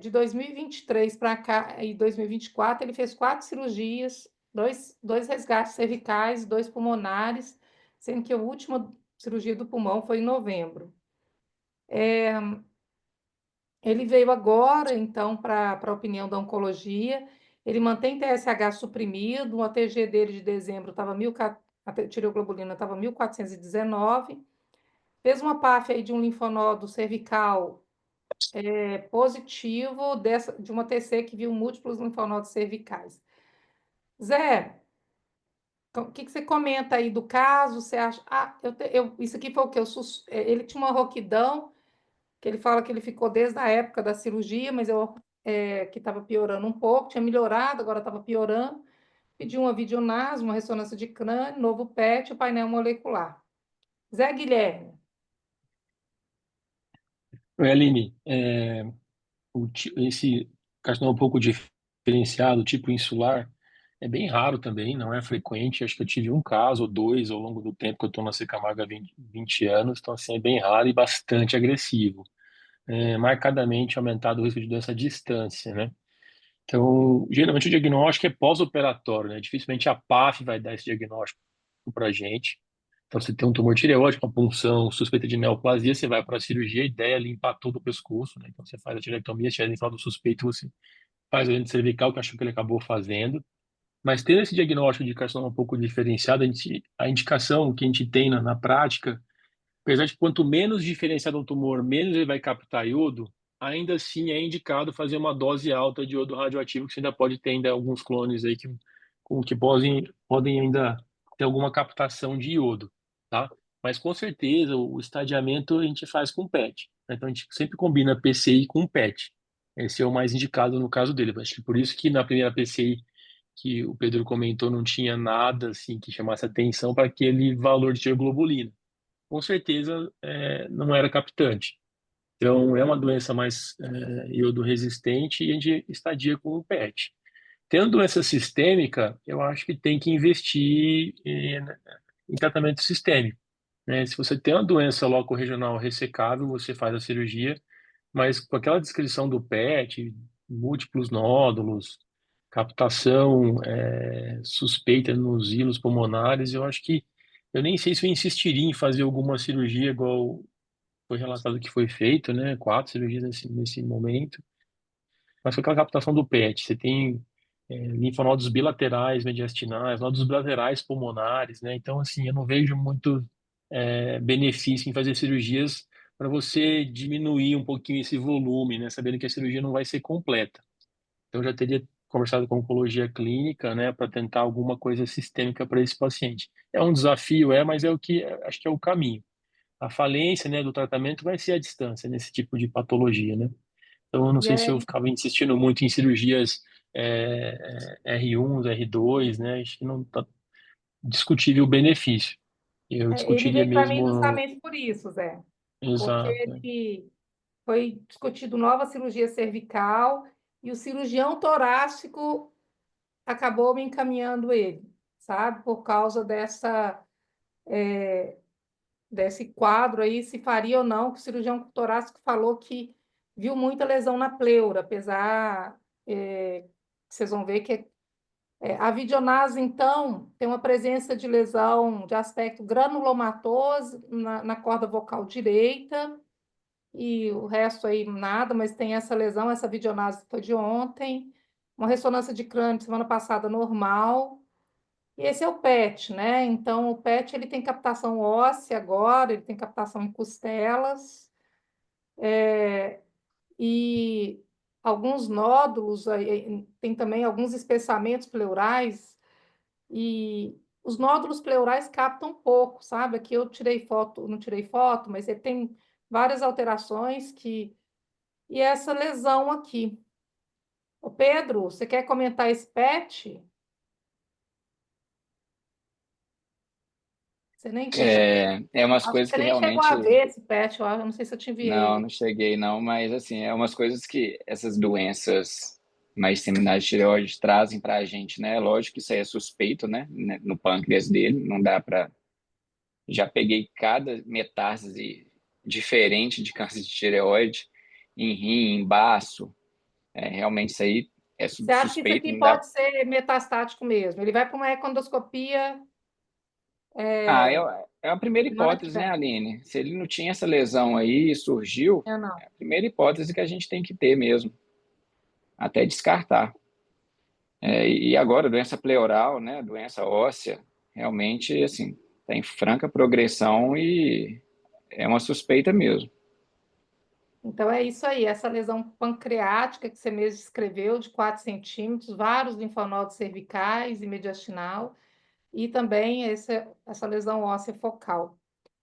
de 2023 para cá e 2024, ele fez 4 cirurgias, dois resgates cervicais, 2 pulmonares, sendo que a última cirurgia do pulmão foi em novembro. Ele veio agora, então, para a opinião da oncologia. Ele mantém TSH suprimido, o ATG dele de dezembro estava a tireoglobulina estava 1419. Fez uma PAF aí de um linfonodo cervical positivo de uma TC que viu múltiplos linfonodos cervicais. Zé, o que você comenta aí do caso? Você acha? Isso aqui foi o que ele tinha uma roquidão que ele fala que ele ficou desde a época da cirurgia, mas que estava piorando um pouco, tinha melhorado, agora estava piorando. Pediu uma videonase, uma ressonância de crânio, novo PET, o painel molecular. Zé Guilherme. Oi, Aline, esse carcinoma um pouco diferenciado, tipo insular, é bem raro também, não é frequente. Acho que eu tive um caso ou dois ao longo do tempo que eu estou na Camargo há 20 anos, então assim, é bem raro e bastante agressivo. Marcadamente aumentado o risco de doença à distância, né? Então, geralmente o diagnóstico é pós-operatório, né? Dificilmente a PAF vai dar esse diagnóstico para a gente. Então, você tem um tumor tireoide, uma punção suspeita de neoplasia, você vai para a cirurgia, a ideia é limpar todo o pescoço, né? Então, você faz a tireotomia, se tiver linfado suspeito, você faz a lente cervical, que achou que ele acabou fazendo. Mas tendo esse diagnóstico de carcinoma um pouco diferenciado, a indicação que a gente tem na prática, apesar de quanto menos diferenciado o tumor, menos ele vai captar iodo, ainda assim é indicado fazer uma dose alta de iodo radioativo, que você ainda pode ter ainda alguns clones aí que podem ainda ter alguma captação de iodo, tá? Mas com certeza o estadiamento a gente faz com PET, né? Então a gente sempre combina PCI com PET. Esse é o mais indicado no caso dele. Acho que por isso que na primeira PCI que o Pedro comentou não tinha nada assim que chamasse atenção para aquele valor de tiroglobulina. Com certeza não era captante. Então, é uma doença mais iodo resistente e a gente estadia com o PET. Tendo doença sistêmica, eu acho que tem que investir em tratamento sistêmico, né? Se você tem uma doença loco-regional ressecável, você faz a cirurgia, mas com aquela descrição do PET, múltiplos nódulos, captação suspeita nos hilos pulmonares, eu acho que eu nem sei se eu insistiria em fazer alguma cirurgia igual foi relatado que foi feito, né? 4 cirurgias nesse momento. Mas com aquela captação do PET, você tem linfonodos bilaterais, mediastinais, nódulos bilaterais pulmonares, né? Então, assim, eu não vejo muito benefício em fazer cirurgias para você diminuir um pouquinho esse volume, né? Sabendo que a cirurgia não vai ser completa. Então, eu já teria conversado com a oncologia clínica, né, para tentar alguma coisa sistêmica para esse paciente. É um desafio, mas é o que acho que é o caminho. A falência, né, do tratamento vai ser a distância nesse tipo de patologia, né? Então, eu não E sei se eu é, ficava insistindo muito em cirurgias R1, R2, né? Acho que não está discutível o benefício. Eu ele discutiria veio para mim mesmo, justamente por isso, Zé, porque exato. ele foi discutido nova cirurgia cervical e o cirurgião torácico acabou me encaminhando ele, sabe? Por causa desse quadro aí, se faria ou não, que o cirurgião torácico falou que viu muita lesão na pleura, apesar, vocês vão ver que a videonase, então, tem uma presença de lesão de aspecto granulomatoso na corda vocal direita, e o resto aí nada, mas tem essa lesão, essa videonase foi de ontem, uma ressonância de crânio semana passada normal, e esse é o PET, né? Então, o PET ele tem captação óssea agora, ele tem captação em costelas, e alguns nódulos, tem também alguns espessamentos pleurais, e os nódulos pleurais captam pouco, sabe? Aqui eu tirei foto, não tirei foto, mas ele tem várias alterações que. E essa lesão aqui. Ô Pedro, você quer comentar esse PET? Você nem tinha. É umas Acho que coisas você que nem chegou a realmente. ver esse PET, eu não sei se eu te Não, enviei. não cheguei não, mas assim, é umas coisas que essas doenças mais terminais de tireoide trazem para a gente, né? Lógico que isso aí é suspeito, né? No pâncreas dele, não dá para. Já peguei cada metástase diferente de câncer de tireoide, em rim, em baço, realmente isso aí é Você acha que isso suspeito, aqui não dá. pode ser metastático mesmo? Ele vai para uma econdoscopia Ah, é, é a primeira semana que hipótese, né, vem. Aline? Se ele não tinha essa lesão aí e surgiu, Eu não. é a primeira hipótese que a gente tem que ter mesmo, até descartar. E agora, doença pleural, né, doença óssea, realmente, assim, está em franca progressão e é uma suspeita mesmo. Então, é isso aí, essa lesão pancreática que você mesmo descreveu, de 4 centímetros, vários linfonodos cervicais e mediastinal, e também essa lesão óssea focal.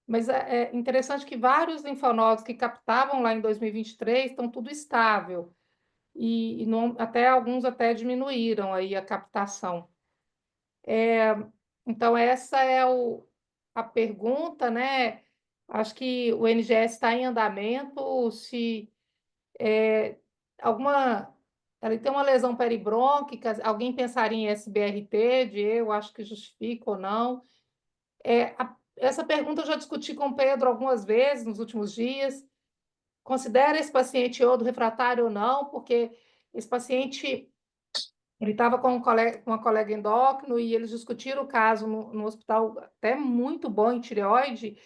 Mas é interessante que vários linfonodos que captavam lá em 2023 estão tudo estável, e não, até alguns até diminuíram aí a captação. Então, essa é a pergunta, né? Acho que o NGS está em andamento, se alguma. Ela tem uma lesão peribrônquica, alguém pensaria em SBRT, eu acho que justifica ou não. Essa pergunta eu já discuti com o Pedro algumas vezes nos últimos dias. Considera esse paciente iodo refratário ou não, porque esse paciente ele estava com uma colega endócrino e eles discutiram o caso no hospital até muito bom em tireoide,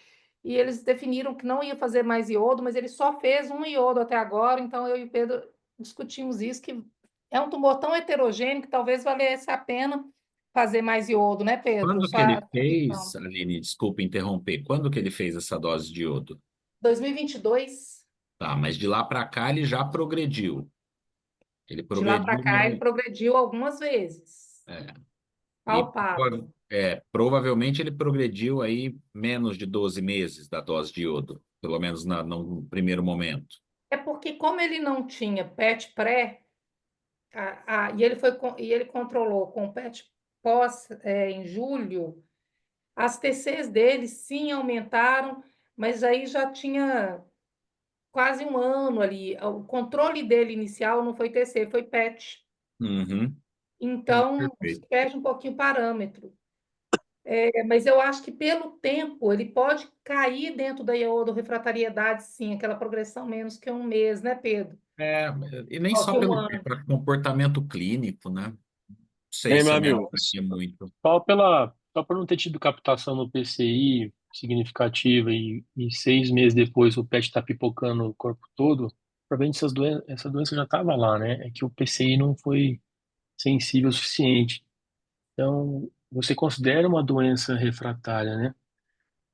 e eles definiram que não ia fazer mais iodo, mas ele só fez um iodo até agora, então eu e o Pedro discutimos isso, que é um tumor tão heterogêneo que talvez valesse a pena fazer mais iodo, né, Pedro? Quando que ele Sua fez, visão. Aline, desculpa interromper, quando que ele fez essa dose de iodo? 2022, Tá, mas de lá para cá ele já progrediu. Ele de lá para progrediu, cá, ele progrediu algumas vezes, é, e palpável. provavelmente ele progrediu aí menos de 12 meses da dose de iodo, pelo menos no primeiro momento. É porque, como ele não tinha PET pré, e ele controlou com o PET pós em julho, as TCs dele sim aumentaram, mas aí já tinha quase um ano ali. O controle dele inicial não foi TC, foi PET. Uhum, Então, perfeito. perde um pouquinho o parâmetro. Mas eu acho que pelo tempo ele pode cair dentro da iodo-refratariedade, sim, aquela progressão menos que um mês, né, Pedro? É, e nem Ó, só que um pelo ano. comportamento clínico, né? Não sei Bem, se meu eu amigo, melhoraria muito. só por não ter tido captação no PCI significativa e 6 meses depois o PET está pipocando o corpo todo, provavelmente essa doença já estava lá, né? É que o PCI não foi sensível o suficiente. Então, você considera uma doença refratária, né?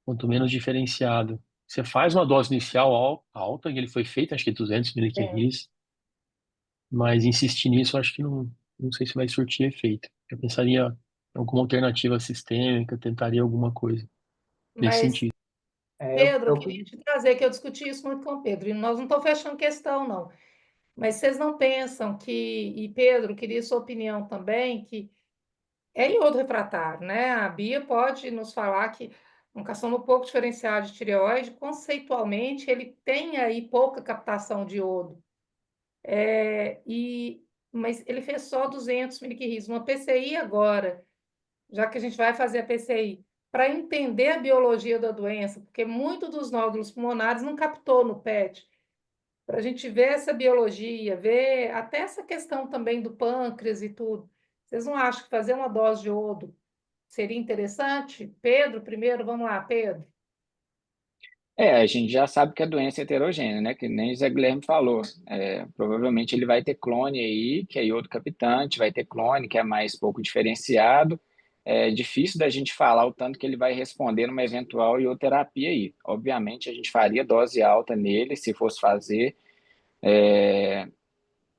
Quanto menos diferenciado. Você faz uma dose inicial alta, e ele foi feito, acho que 200 É. miliqueris. mas insistir nisso eu acho que não sei se vai surtir efeito. Eu pensaria como alternativa sistêmica, tentaria alguma coisa nesse Mas, sentido. Pedro, eu queria te trazer, que eu discuti isso muito com o Pedro, e nós não estamos fechando questão, não. Mas vocês não pensam que, e Pedro, queria sua opinião também, que é iodo refratário, né? A Bia pode nos falar que um cassino pouco diferenciado de tireoide, conceitualmente, ele tem aí pouca captação de iodo. Mas ele fez só 200 miliquirris. Uma PCI agora, já que a gente vai fazer a PCI, para entender a biologia da doença, porque muito dos nódulos pulmonares não captou no PET, para a gente ver essa biologia, ver até essa questão também do pâncreas e tudo. Vocês não acham que fazer uma dose de iodo seria interessante? Pedro, primeiro, vamos lá, Pedro. A gente já sabe que a doença é heterogênea, né? Que nem o Zé Guilherme falou. Provavelmente ele vai ter clone aí, que é iodo captante, vai ter clone, que é mais pouco diferenciado. É difícil da gente falar o tanto que ele vai responder numa eventual ioterapia aí. Obviamente, a gente faria dose alta nele, se fosse fazer,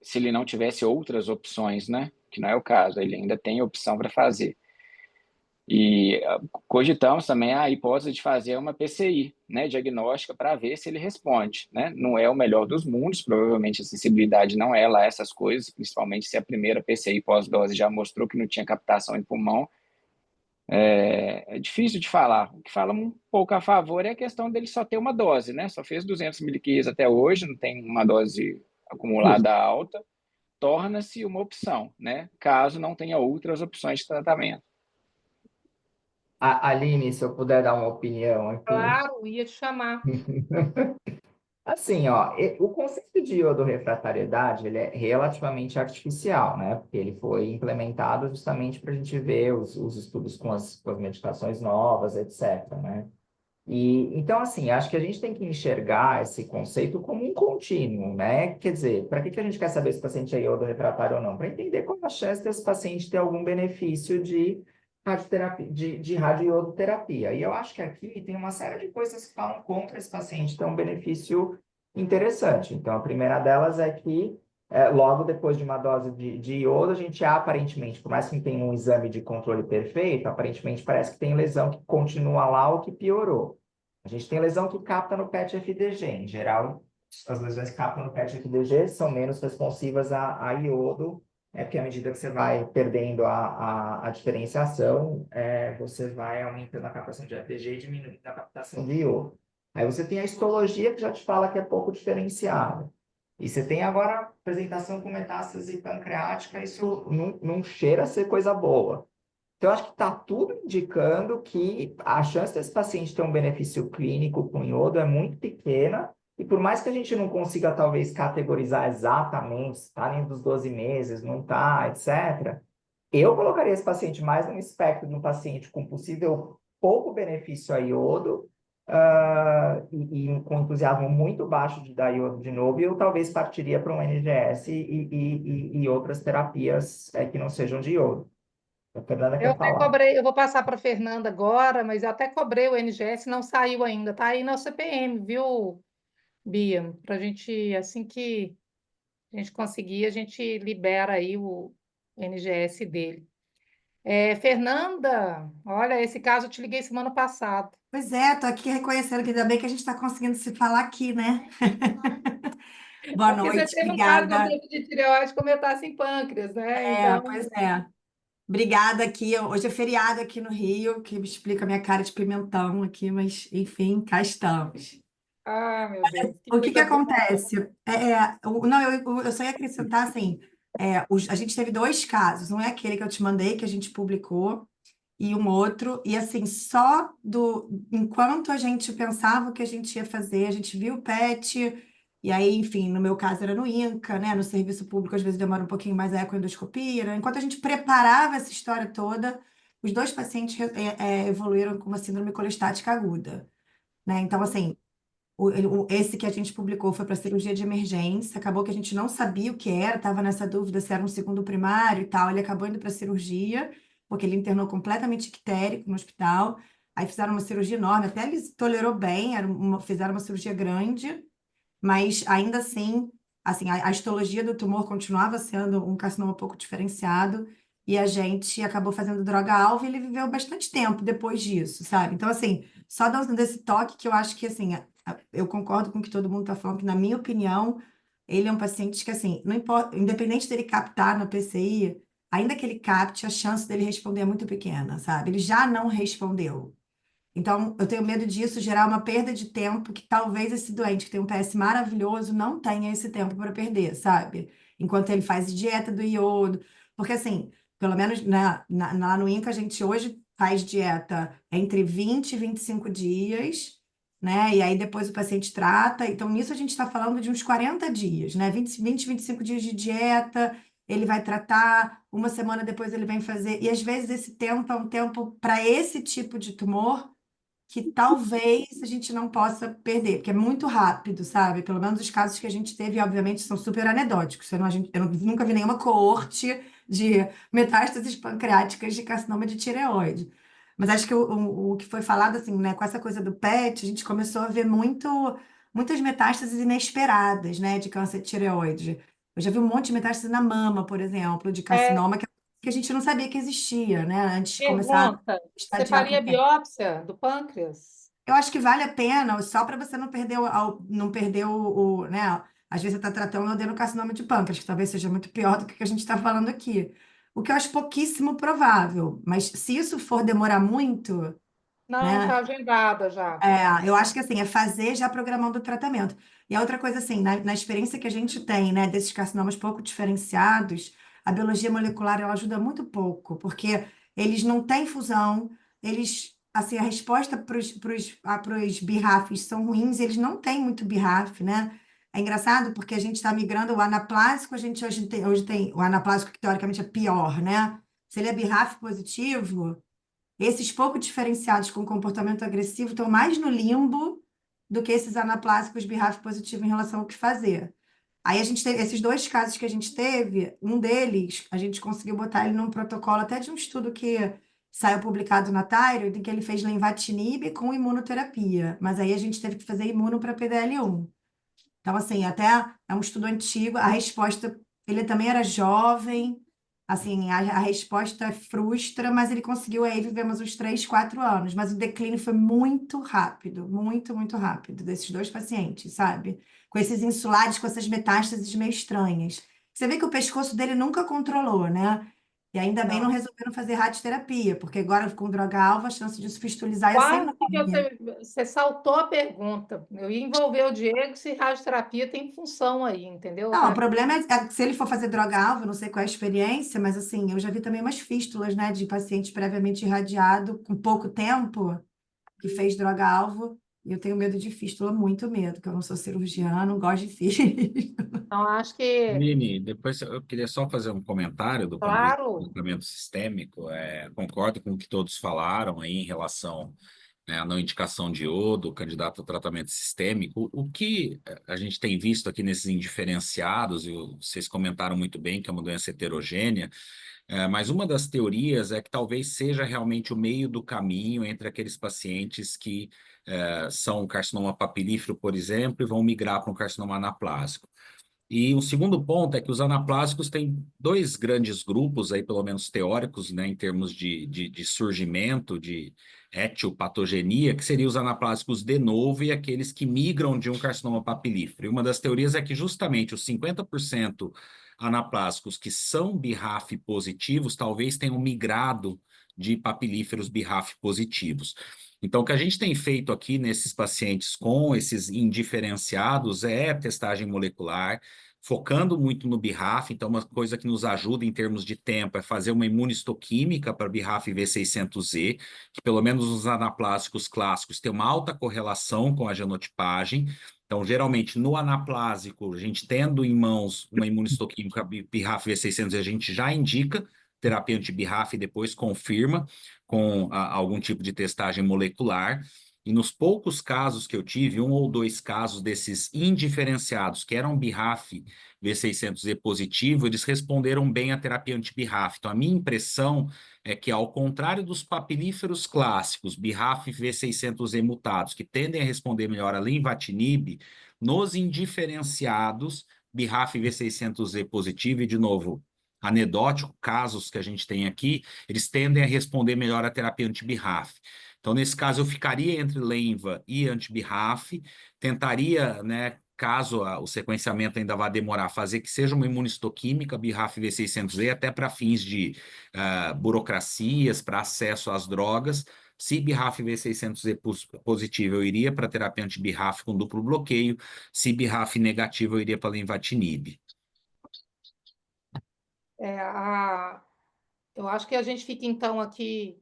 se ele não tivesse outras opções, né? Que não é o caso, ele ainda tem opção para fazer. E cogitamos também a hipótese de fazer uma PCI, né, diagnóstica, para ver se ele responde, né? Não é o melhor dos mundos, provavelmente a sensibilidade não é lá essas coisas, principalmente se a primeira PCI pós-dose já mostrou que não tinha captação em pulmão. É difícil de falar. O que fala um pouco a favor é a questão dele só ter uma dose, né? Só fez 200 miliquias até hoje, não tem uma dose acumulada alta, torna-se uma opção, né? Caso não tenha outras opções de tratamento. Aline, se eu puder dar uma opinião aqui. Claro, ia te chamar. Assim, ó, o conceito de iodorrefratariedade, ele é relativamente artificial, né? Porque ele foi implementado justamente para a gente ver os estudos com as medicações novas, etc, né? E, então, assim, acho que a gente tem que enxergar esse conceito como um contínuo, né? Quer dizer, para que a gente quer saber se o paciente é iodorrefratário ou não? Para entender qual a chance desse paciente ter algum benefício de radioterapia, de radioiodoterapia. E eu acho que aqui tem uma série de coisas que falam contra esse paciente ter um benefício interessante. Então, a primeira delas é que logo depois de uma dose de iodo, a gente aparentemente, por mais que não tenha um exame de controle perfeito, aparentemente parece que tem lesão que continua lá ou que piorou. A gente tem lesão que capta no PET-FDG. Em geral, as lesões que captam no PET-FDG são menos responsivas a iodo, porque à medida que você vai perdendo a diferenciação, você vai aumentando a captação de FDG e diminuindo a captação de iodo. Aí você tem a histologia, que já te fala que é pouco diferenciada. E você tem agora a apresentação com metástase pancreática, isso não cheira a ser coisa boa. Então, eu acho que está tudo indicando que a chance desse paciente ter um benefício clínico com iodo é muito pequena, e por mais que a gente não consiga, talvez, categorizar exatamente se está dentro dos 12 meses, não está, etc., eu colocaria esse paciente mais no espectro de um paciente com possível pouco benefício a iodo, e com entusiasmo muito baixo de dar iodo de novo, e eu talvez partiria para um NGS e outras terapias que não sejam de iodo. A Fernanda Eu quer até falar. cobrei, eu vou passar para a Fernanda agora, mas eu até cobrei o NGS, não saiu ainda, tá aí na CPM, viu, Bia? Para a gente, assim que a gente conseguir, a gente libera aí o NGS dele. Fernanda, olha, esse caso eu te liguei semana passada. Pois é, tô aqui reconhecendo que ainda bem que a gente está conseguindo se falar aqui, né? Boa Porque você noite, teve um caso no obrigada. grupo de tireoide com metástase em pâncreas, né? Então, Pois é. Obrigada aqui. Hoje é feriado aqui no Rio, que me explica a minha cara de pimentão aqui, mas enfim, cá estamos. meu Deus, que O que coisa boa. acontece? Não, eu só ia acrescentar assim, a gente teve dois casos, um é aquele que eu te mandei, que a gente publicou, e um outro, e assim, enquanto a gente pensava o que a gente ia fazer, a gente viu o PET, e aí, enfim, no meu caso era no INCA, né? No serviço público, às vezes demora um pouquinho mais a ecoendoscopia, né? Enquanto a gente preparava essa história toda, os dois pacientes evoluíram com uma síndrome colestática aguda, né? Então, assim, esse que a gente publicou foi para cirurgia de emergência, acabou que a gente não sabia o que era, estava nessa dúvida se era um segundo primário e tal, ele acabou indo para cirurgia, porque ele internou completamente ictérico no hospital, aí fizeram uma cirurgia enorme, até ele tolerou bem, fizeram uma cirurgia grande, mas ainda assim assim, a histologia do tumor continuava sendo um carcinoma pouco diferenciado, e a gente acabou fazendo droga-alvo e ele viveu bastante tempo depois disso, sabe? Então, assim, só dando esse toque que eu acho que, assim, eu concordo com o que todo mundo está falando, que, na minha opinião, ele é um paciente que, assim, não importa, independente dele captar na PCI, ainda que ele capte, a chance dele responder é muito pequena, sabe? Ele já não respondeu. Então, eu tenho medo disso gerar uma perda de tempo que talvez esse doente que tem um PS maravilhoso não tenha esse tempo para perder, sabe? Enquanto ele faz dieta do iodo. Porque, assim, pelo menos lá no INCA, a gente hoje faz dieta entre 20 e 25 dias, né? E aí depois o paciente trata. Então, nisso a gente está falando de uns 40 dias, né? 25 dias de dieta, ele vai tratar, uma semana depois ele vem fazer. E às vezes esse tempo é um tempo para esse tipo de tumor que talvez a gente não possa perder, porque é muito rápido, sabe? Pelo menos os casos que a gente teve, obviamente, são super anedóticos. Eu nunca vi nenhuma coorte de metástases pancreáticas de carcinoma de tireoide. Mas acho que o que foi falado, assim, né, com essa coisa do PET, a gente começou a ver muitas metástases inesperadas, né, de câncer de tireoide. Eu já vi um monte de metástase na mama, por exemplo, de É, carcinoma, que a gente não sabia que existia, né, antes de começar a pergunta: você estadiar com faria PET. biópsia do pâncreas? Eu acho que vale a pena, só para você não perder não perder né? Às vezes você está tratando o adenocarcinoma de pâncreas, que talvez seja muito pior do que o que a gente está falando aqui. O que eu acho pouquíssimo provável. Mas se isso for demorar muito, Não, né? está agendada já. Eu acho que assim, é fazer já programando o tratamento. E a outra coisa, assim, na experiência que a gente tem, né, desses carcinomas pouco diferenciados, a biologia molecular ela ajuda muito pouco, porque eles não têm fusão, eles, assim, a resposta para os BRAFs são ruins, eles não têm muito BRAF, né? É engraçado porque a gente está migrando o anaplásico, a gente hoje tem o anaplásico que teoricamente é pior, né? Se ele é BRAF positivo, esses pouco diferenciados com comportamento agressivo estão mais no limbo do que esses anaplásicos BRAF positivo em relação ao que fazer. Aí a gente teve esses dois casos que a gente teve, um deles, a gente conseguiu botar ele num protocolo até de um estudo que saiu publicado na Thyroid, em que ele fez lenvatinib com imunoterapia, mas aí a gente teve que fazer imuno para PDL1. Então, assim, até é um estudo antigo, a resposta, ele também era jovem, assim, a resposta frustra, mas ele conseguiu aí viver mais uns 3, 4 anos, mas o declínio foi muito rápido, muito, muito rápido, desses dois pacientes, sabe? Com esses insulares, com essas metástases meio estranhas. Você vê que o pescoço dele nunca controlou, né? E ainda bem não Não. resolveram fazer radioterapia, porque agora com droga-alvo a chance disso fistulizar ia ser Quase que enorme. você saltou a pergunta. Eu ia envolver o Diego se radioterapia tem função aí, entendeu? Não, o problema é que se ele for fazer droga-alvo, eu não sei qual é a experiência, mas assim, eu já vi também umas fístulas, né, de paciente previamente irradiado com pouco tempo que fez droga-alvo, e eu tenho medo de fístula, muito medo, que eu não sou cirurgiã, não gosto de fístula. Então, acho que, Nini, depois eu queria só fazer um comentário do ponto de vista do claro, tratamento sistêmico. Concordo com o que todos falaram aí em relação, né, à não indicação de iodo, candidato ao tratamento sistêmico. O que a gente tem visto aqui nesses indiferenciados, e vocês comentaram muito bem que é uma doença heterogênea, mas uma das teorias é que talvez seja realmente o meio do caminho entre aqueles pacientes que são carcinoma papilífero, por exemplo, e vão migrar para um carcinoma anaplásico. E o segundo ponto é que os anaplásicos têm dois grandes grupos, aí, pelo menos teóricos, né, em termos de surgimento, de etiopatogenia, que seriam os anaplásicos de novo e aqueles que migram de um carcinoma papilífero. E uma das teorias é que justamente os 50% anaplásicos que são BRAF positivos talvez tenham migrado de papilíferos BRAF positivos. Então, o que a gente tem feito aqui nesses pacientes com esses indiferenciados é testagem molecular, focando muito no BRAF. Então, uma coisa que nos ajuda em termos de tempo é fazer uma imunistoquímica para BRAF V600E, que pelo menos os anaplásicos clássicos tem uma alta correlação com a genotipagem. Então, geralmente, no anaplásico, a gente tendo em mãos uma imunistoquímica BRAF V600, a gente já indica terapia anti-BRAF e depois confirma com algum tipo de testagem molecular. E nos poucos casos que eu tive, um ou dois casos desses indiferenciados, que eram BRAF V600E positivo, eles responderam bem à terapia anti-BRAF. Então, a minha impressão é que, ao contrário dos papilíferos clássicos, BRAF V600E mutados, que tendem a responder melhor a lenvatinib, nos indiferenciados, BRAF V600E positivo, e de novo, anedótico, casos que a gente tem aqui, eles tendem a responder melhor à terapia anti-BRAF. Então, nesse caso, eu ficaria entre Lenva e anti-BRAF, tentaria, né, caso o sequenciamento ainda vá demorar, fazer que seja uma imunistoquímica BRAF V600E, até para fins de burocracias, para acesso às drogas. Se BRAF V600E positivo, eu iria para terapia anti-BRAF com duplo bloqueio. Se BRAF negativo, eu iria para lenvatinib. Eu acho que a gente fica, então, aqui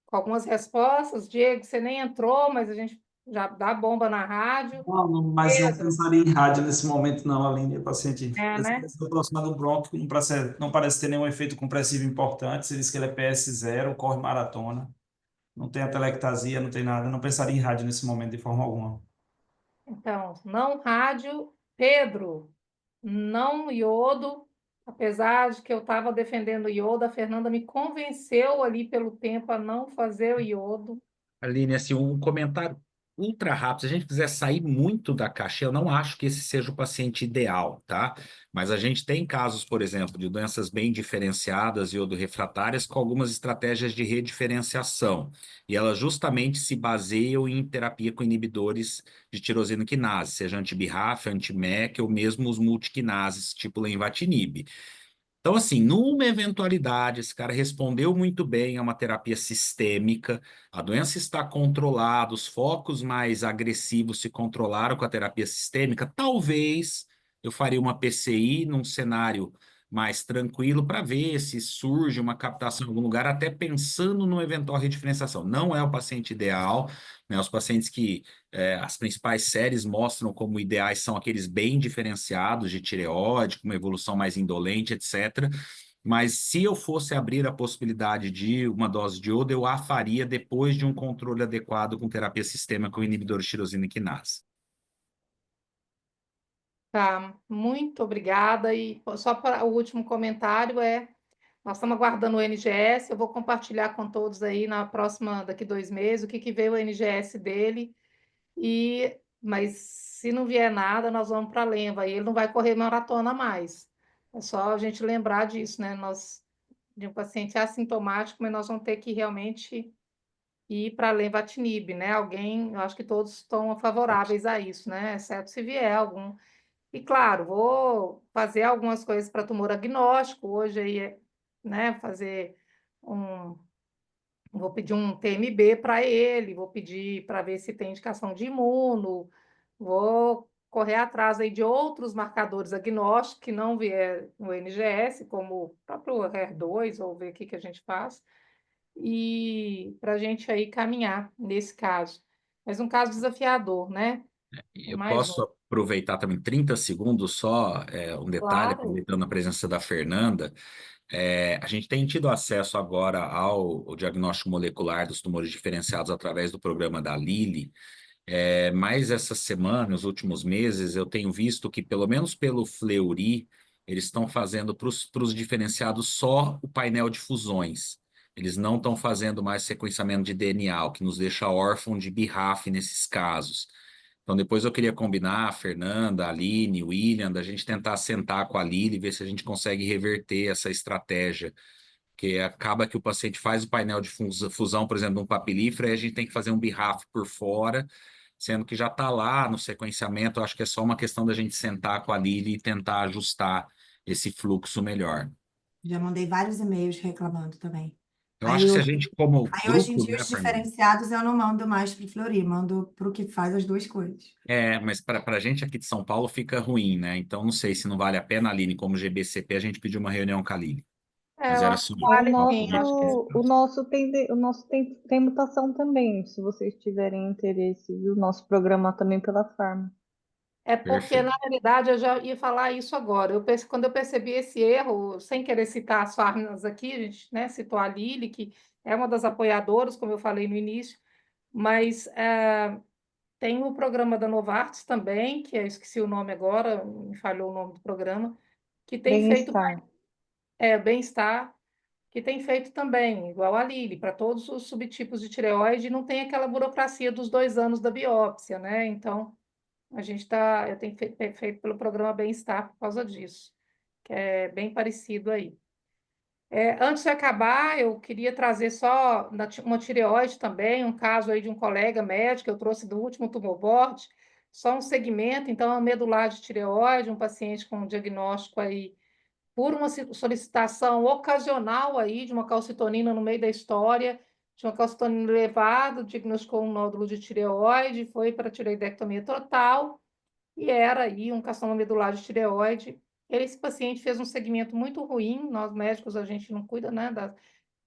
com algumas respostas. Diego, você nem entrou, mas a gente já dá bomba na rádio. Mas não Pedro, pensaria em rádio nesse momento, não, Aline. O paciente né? se aproxima do brônquio, não parece ter nenhum efeito compressivo importante. Você diz que ele é PS0, corre maratona, não tem atelectasia, não tem nada. Não pensaria em rádio nesse momento de forma alguma. Então, não rádio. Pedro, não iodo. Apesar de que eu estava defendendo o iodo, a Fernanda me convenceu ali pelo tempo a não fazer o iodo. Aline, assim, um comentário ultra rápido. Se a gente quiser sair muito da caixa, eu não acho que esse seja o paciente ideal, tá? Mas a gente tem casos, por exemplo, de doenças bem diferenciadas e refratárias com algumas estratégias de rediferenciação. E elas justamente se baseiam em terapia com inibidores de tirosina quinase, seja anti-BRAF, anti-MEK ou mesmo os multiquinases, tipo lenvatinib. Então, assim, numa eventualidade, esse cara respondeu muito bem a uma terapia sistêmica, a doença está controlada, os focos mais agressivos se controlaram com a terapia sistêmica, talvez eu faria uma PCI num cenário mais tranquilo para ver se surge uma captação em algum lugar, até pensando numa eventual rediferenciação. Não é o paciente ideal, né? Os pacientes que as principais séries mostram como ideais são aqueles bem diferenciados de tireoide, com uma evolução mais indolente, etc. Mas se eu fosse abrir a possibilidade de uma dose de iodo, eu a faria depois de um controle adequado com terapia sistêmica com inibidor de tirosina quinase. Tá, muito obrigada. E só para o último comentário nós estamos aguardando o NGS, eu vou compartilhar com todos aí na próxima, daqui 2 meses, o que veio o NGS dele. Mas se não vier nada, nós vamos para a Lenva, e ele não vai correr maratona mais. É só a gente lembrar disso, né? De um paciente assintomático, mas nós vamos ter que realmente ir para a lenvatinib, né? Eu acho que todos estão favoráveis a isso, né? Exceto se vier algum. E claro, vou fazer algumas coisas para tumor agnóstico hoje aí, né? Vou pedir um TMB para ele, vou pedir para ver se tem indicação de imuno, vou correr atrás aí de outros marcadores agnósticos que não vier no NGS, como o próprio HER2, ou ver o que a gente faz, e para a gente aí caminhar nesse caso. Mas um caso desafiador, né? Eu Mais um. posso aproveitar também 30 segundos só, um detalhe, Claro. aproveitando a presença da Fernanda. A gente tem tido acesso agora ao diagnóstico molecular dos tumores diferenciados através do programa da Lilly. Mas essa semana, nos últimos meses, eu tenho visto que, pelo menos pelo Fleury, eles estão fazendo para os diferenciados só o painel de fusões. Eles não estão fazendo mais sequenciamento de DNA, o que nos deixa órfão de BRAF nesses casos. Então, depois eu queria combinar a Fernanda, a Aline, o William, da gente tentar sentar com a Lili e ver se a gente consegue reverter essa estratégia, porque acaba que o paciente faz o painel de fusão, por exemplo, de um papilífero, e a gente tem que fazer um BRAF por fora, sendo que já está lá no sequenciamento. Eu acho que é só uma questão da gente sentar com a Lili e tentar ajustar esse fluxo melhor. Já mandei vários e-mails reclamando também. Eu acho que se a gente, como Aí hoje em grupo, dia, né, os Fernanda? diferenciados eu não mando mais para o Fleury, mando para o que faz as duas coisas. Mas para a gente aqui de São Paulo fica ruim, né? Então não sei se não vale a pena, Aline, como GBCP, a gente pedir uma reunião com a Aline. Mas Eu era acho só que O vale uma sim, acho que nosso, o nosso tem mutação também, se vocês tiverem interesse, e o nosso programa também pela Pharma. é porque, na perfeito. realidade, eu já ia falar isso agora. Quando eu percebi esse erro, sem querer citar as fármacas aqui, a gente, né, citou a Lili, que é uma das apoiadoras, como eu falei no início, mas tem o programa da Novartis também, que eu esqueci o nome agora, me falhou o nome do programa, que tem feito Bem-estar. bem-estar, que tem feito também, igual a Lili, para todos os subtipos de tireoide, não tem aquela burocracia dos 2 anos da biópsia, né? Então, eu tenho feito pelo programa Bem-Estar por causa disso, que é bem parecido aí. Antes de acabar, eu queria trazer só uma tireoide também, um caso aí de um colega médico, eu trouxe do último tumor board, só um segmento, então, é uma medular de tireoide, um paciente com um diagnóstico aí por uma solicitação ocasional aí de uma calcitonina no meio da história, de uma calcitonina elevada, diagnosticou um nódulo de tireoide, foi para tireoidectomia total, e era aí um carcinoma medular de tireoide. Esse paciente fez um segmento muito ruim, nós médicos a gente não cuida, né?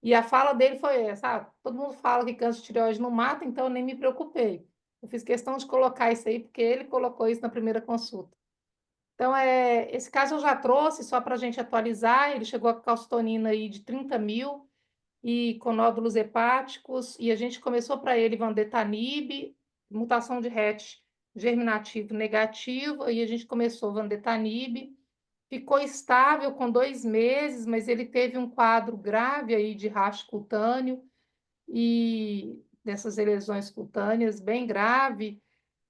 E a fala dele foi essa: todo mundo fala que câncer de tireoide não mata, então eu nem me preocupei. Eu fiz questão de colocar isso aí, porque ele colocou isso na primeira consulta. Então, esse caso eu já trouxe, só para a gente atualizar, ele chegou a calcitonina aí de 30.000 e com nódulos hepáticos, e a gente começou para ele vandetanib, mutação de RET germinativo negativo, e a gente começou vandetanib, ficou estável com 2 meses, mas ele teve um quadro grave aí de racho cutâneo e dessas lesões cutâneas bem grave.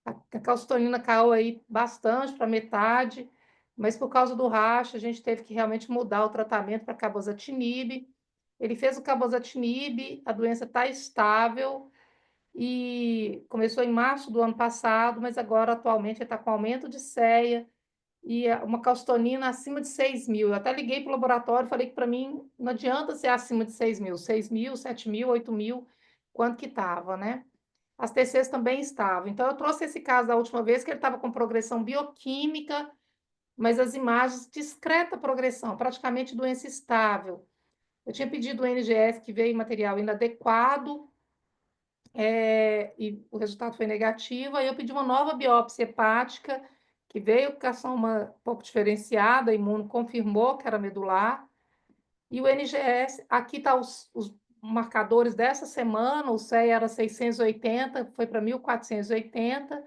A calcitonina caiu aí bastante para metade, mas por causa do racho, a gente teve que realmente mudar o tratamento para cabozantinib. Ele fez o cabozantinib, a doença está estável e começou em março do ano passado, mas agora atualmente ele está com aumento de CEA e uma calcitonina acima de 6.000. Eu até liguei para o laboratório e falei que para mim não adianta ser acima de 6.000, 6.000, 7.000, 8.000, quanto que estava, né? As TCs também estavam. Então, eu trouxe esse caso da última vez, que ele estava com progressão bioquímica, mas as imagens, discreta progressão, praticamente doença estável. Eu tinha pedido o NGS, que veio material inadequado, e o resultado foi negativo. Aí eu pedi uma nova biópsia hepática, que veio com carcinoma um pouco diferenciada, a imuno confirmou que era medular. E o NGS, aqui está os marcadores dessa semana, o CEA era 680, foi para 1.480,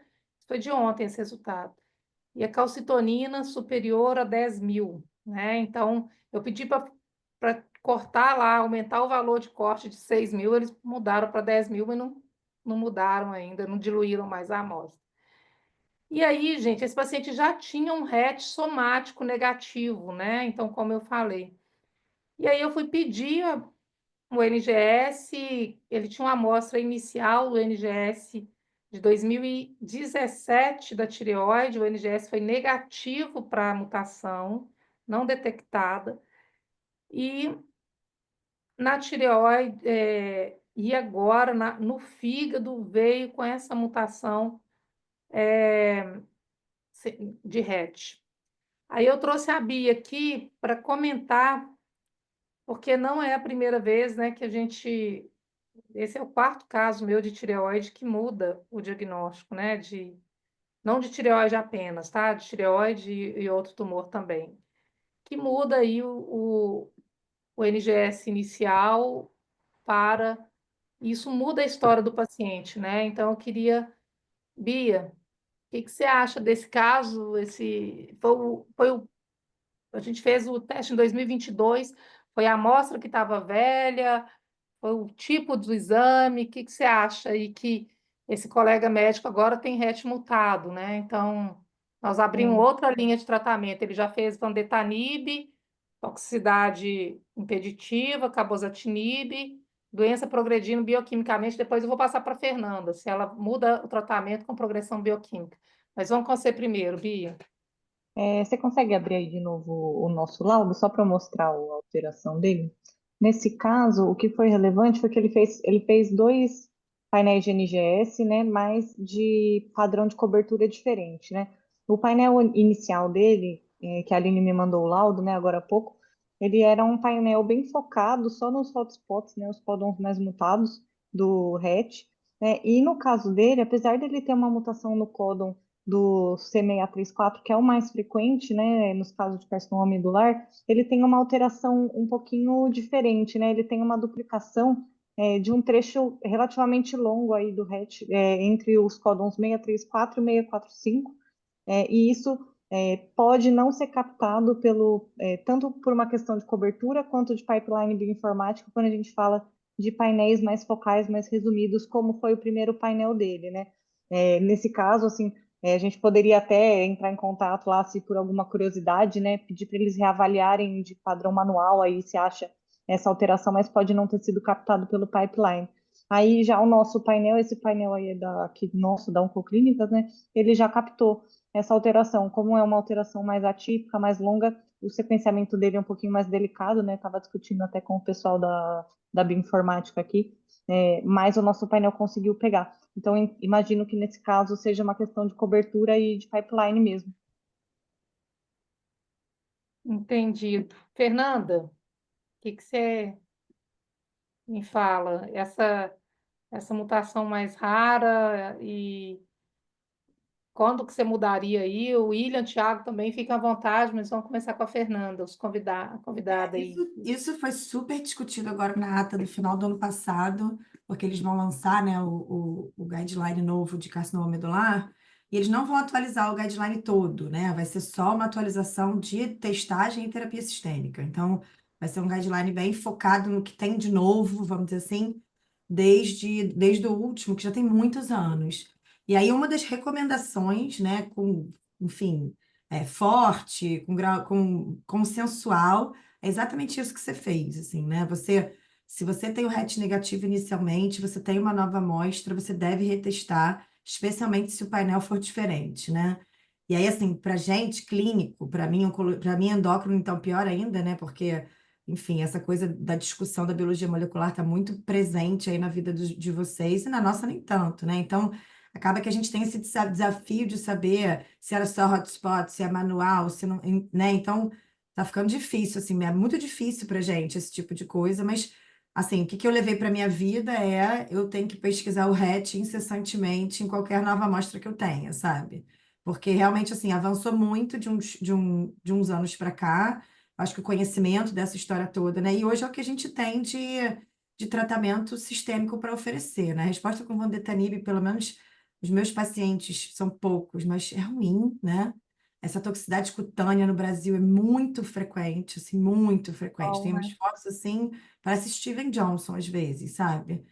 foi de ontem esse resultado. E a calcitonina superior a 10.000, né? Então, eu pedi para cortar lá, aumentar o valor de corte de 6.000, eles mudaram para 10.000, mas não mudaram ainda, não diluíram mais a amostra. E aí, gente, esse paciente já tinha um RET somático negativo, né? Então, como eu falei. E aí eu fui pedir o NGS, ele tinha uma amostra inicial do NGS de 2017 da tireoide, o NGS foi negativo para a mutação, não detectada, e na tireoide, e agora no fígado veio com essa mutação de RET. Aí eu trouxe a Bia aqui para comentar, porque não é a primeira vez, né, que a gente. Esse é o 4º caso meu de tireoide que muda o diagnóstico, né? Não de tireoide apenas, tá? De tireoide e outro tumor também. Que muda aí o NGS inicial para. Isso muda a história do paciente, né? Então, eu queria. Bia, o que você acha desse caso? A gente fez o teste em 2022, foi a amostra que estava velha, foi o tipo do exame, o que você acha aí que esse colega médico agora tem RET mutado, né? Então, nós abrimos outra linha de tratamento. Ele já fez vandetanib, toxicidade impeditiva, cabozantinib, doença progredindo bioquimicamente. Depois eu vou passar para a Fernanda, se ela muda o tratamento com progressão bioquímica. Mas vamos com você primeiro, Bia. Você consegue abrir aí de novo o nosso laudo, só para mostrar a alteração dele? Nesse caso, o que foi relevante foi que ele fez 2 painéis de NGS, né, mas de padrão de cobertura diferente, né? O painel inicial dele, que a Aline me mandou o laudo, né, agora há pouco, ele era um painel bem focado só nos hotspots, né, os códons mais mutados do RET, né? E no caso dele, apesar dele ter uma mutação no códon do C634, que é o mais frequente, né, nos casos de carcinoma medular, ele tem uma alteração um pouquinho diferente, né? Ele tem uma duplicação de um trecho relativamente longo aí do RET, entre os códons 634 e 645, e isso pode não ser captado tanto por uma questão de cobertura quanto de pipeline bioinformático quando a gente fala de painéis mais focais, mais resumidos, como foi o primeiro painel dele, né? Nesse caso, assim, A gente poderia até entrar em contato lá, se por alguma curiosidade, né, pedir para eles reavaliarem de padrão manual aí se acha essa alteração, mas pode não ter sido captado pelo pipeline. Aí já o nosso painel, esse painel aí aqui nosso da Oncoclínicas, né, ele já captou essa alteração. Como é uma alteração mais atípica, mais longa, o sequenciamento dele é um pouquinho mais delicado, né? Estava discutindo até com o pessoal da bioinformática aqui, mas o nosso painel conseguiu pegar. Então, imagino que nesse caso seja uma questão de cobertura e de pipeline mesmo. Entendido. Fernanda, o que que você me fala? Essa mutação mais rara e quando que você mudaria aí? O William, Thiago também fica à vontade, mas vamos começar com a Fernanda, a convidada aí. Isso foi super discutido agora na ata do final do ano passado, porque eles vão lançar, né, o guideline novo de carcinoma medular, e eles não vão atualizar o guideline todo, né? Vai ser só uma atualização de testagem e terapia sistêmica. Então, vai ser um guideline bem focado no que tem de novo, vamos dizer assim, desde o último, que já tem muitos anos. E aí, uma das recomendações, né, enfim, forte, consensual, é exatamente isso que você fez, assim, né? Se você tem o RET negativo inicialmente, você tem uma nova amostra, você deve retestar, especialmente se o painel for diferente, né? E aí, assim, para gente, clínico, para mim, endócrino, então, pior ainda, né? Porque, enfim, essa coisa da discussão da biologia molecular está muito presente aí na vida de vocês e na nossa nem tanto, né? Então, acaba que a gente tem esse desafio de saber se era só hotspot, se é manual, se não, né? Então, tá ficando difícil, assim, é muito difícil pra gente esse tipo de coisa, mas, assim, o que eu levei para minha vida eu tenho que pesquisar o RET incessantemente em qualquer nova amostra que eu tenha, sabe? Porque realmente, assim, avançou muito de uns anos para cá, acho que o conhecimento dessa história toda, né? E hoje é o que a gente tem de tratamento sistêmico para oferecer, né? A resposta com Vandetanib, pelo menos os meus pacientes são poucos, mas é ruim, né? Essa toxicidade cutânea no Brasil é muito frequente, assim, muito frequente. Bom, Tem né? umas fotos assim, parece Steven Johnson às vezes, sabe?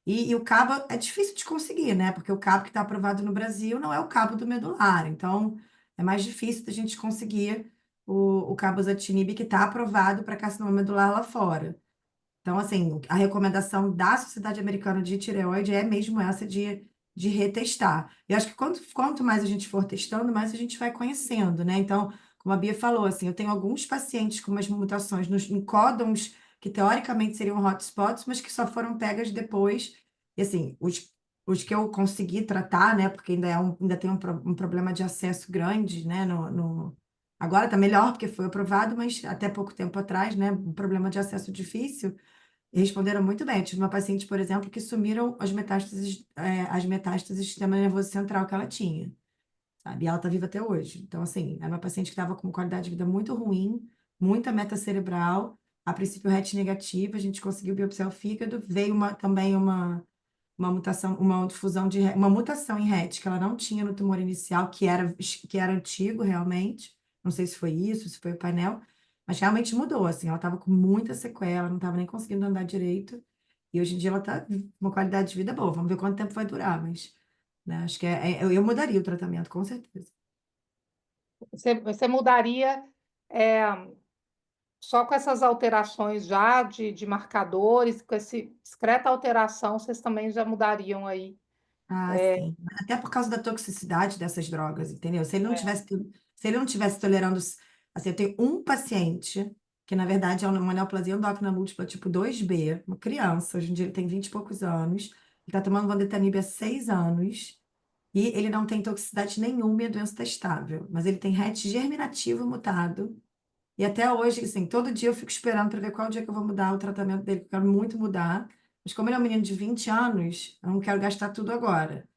E o cabo é difícil de conseguir, né? Porque o cabo que está aprovado no Brasil não é o cabo do medular. Então, é mais difícil da gente conseguir o cabozantinib que está aprovado para carcinoma medular lá fora. Então, assim, a recomendação da Sociedade Americana de Tireoide é mesmo essa de retestar. Eu acho que quanto mais a gente for testando, mais a gente vai conhecendo, né? Então, como a Bia falou, assim, eu tenho alguns pacientes com umas mutações em códons que teoricamente seriam hotspots, mas que só foram pegas depois. E, assim, os que eu consegui tratar, né? Porque ainda tem um problema de acesso grande, né? Agora está melhor, porque foi aprovado, mas até pouco tempo atrás, né? Um problema de acesso difícil. E responderam muito bem. Eu tive uma paciente, por exemplo, que sumiram as metástases do sistema nervoso central que ela tinha, sabe? E ela está viva até hoje. Então, assim, era uma paciente que estava com qualidade de vida muito ruim, muita meta cerebral, a princípio RET negativa, a gente conseguiu biopsiar o fígado, veio também uma mutação, uma mutação em RET que ela não tinha no tumor inicial, que era antigo realmente. Não sei se foi isso, se foi o painel, mas realmente mudou, assim, ela estava com muita sequela, não estava nem conseguindo andar direito, e hoje em dia ela está com uma qualidade de vida boa. Vamos ver quanto tempo vai durar, mas, né, acho que eu mudaria o tratamento, com certeza. Você mudaria só com essas alterações já de marcadores, com essa discreta alteração, vocês também já mudariam aí. Ah, sim. Até por causa da toxicidade dessas drogas, entendeu? Se ele não tivesse tolerando. Assim, eu tenho um paciente que, na verdade, é uma neoplasia endócrina múltipla tipo 2B, uma criança, hoje em dia ele tem 20 e poucos anos, ele está tomando Vandetanib há 6 anos, e ele não tem toxicidade nenhuma e a doença está estável, mas ele tem RET germinativo mutado, e até hoje, assim, todo dia eu fico esperando para ver qual dia que eu vou mudar o tratamento dele, porque eu quero muito mudar. Mas como ele é um menino de 20 anos, eu não quero gastar tudo agora.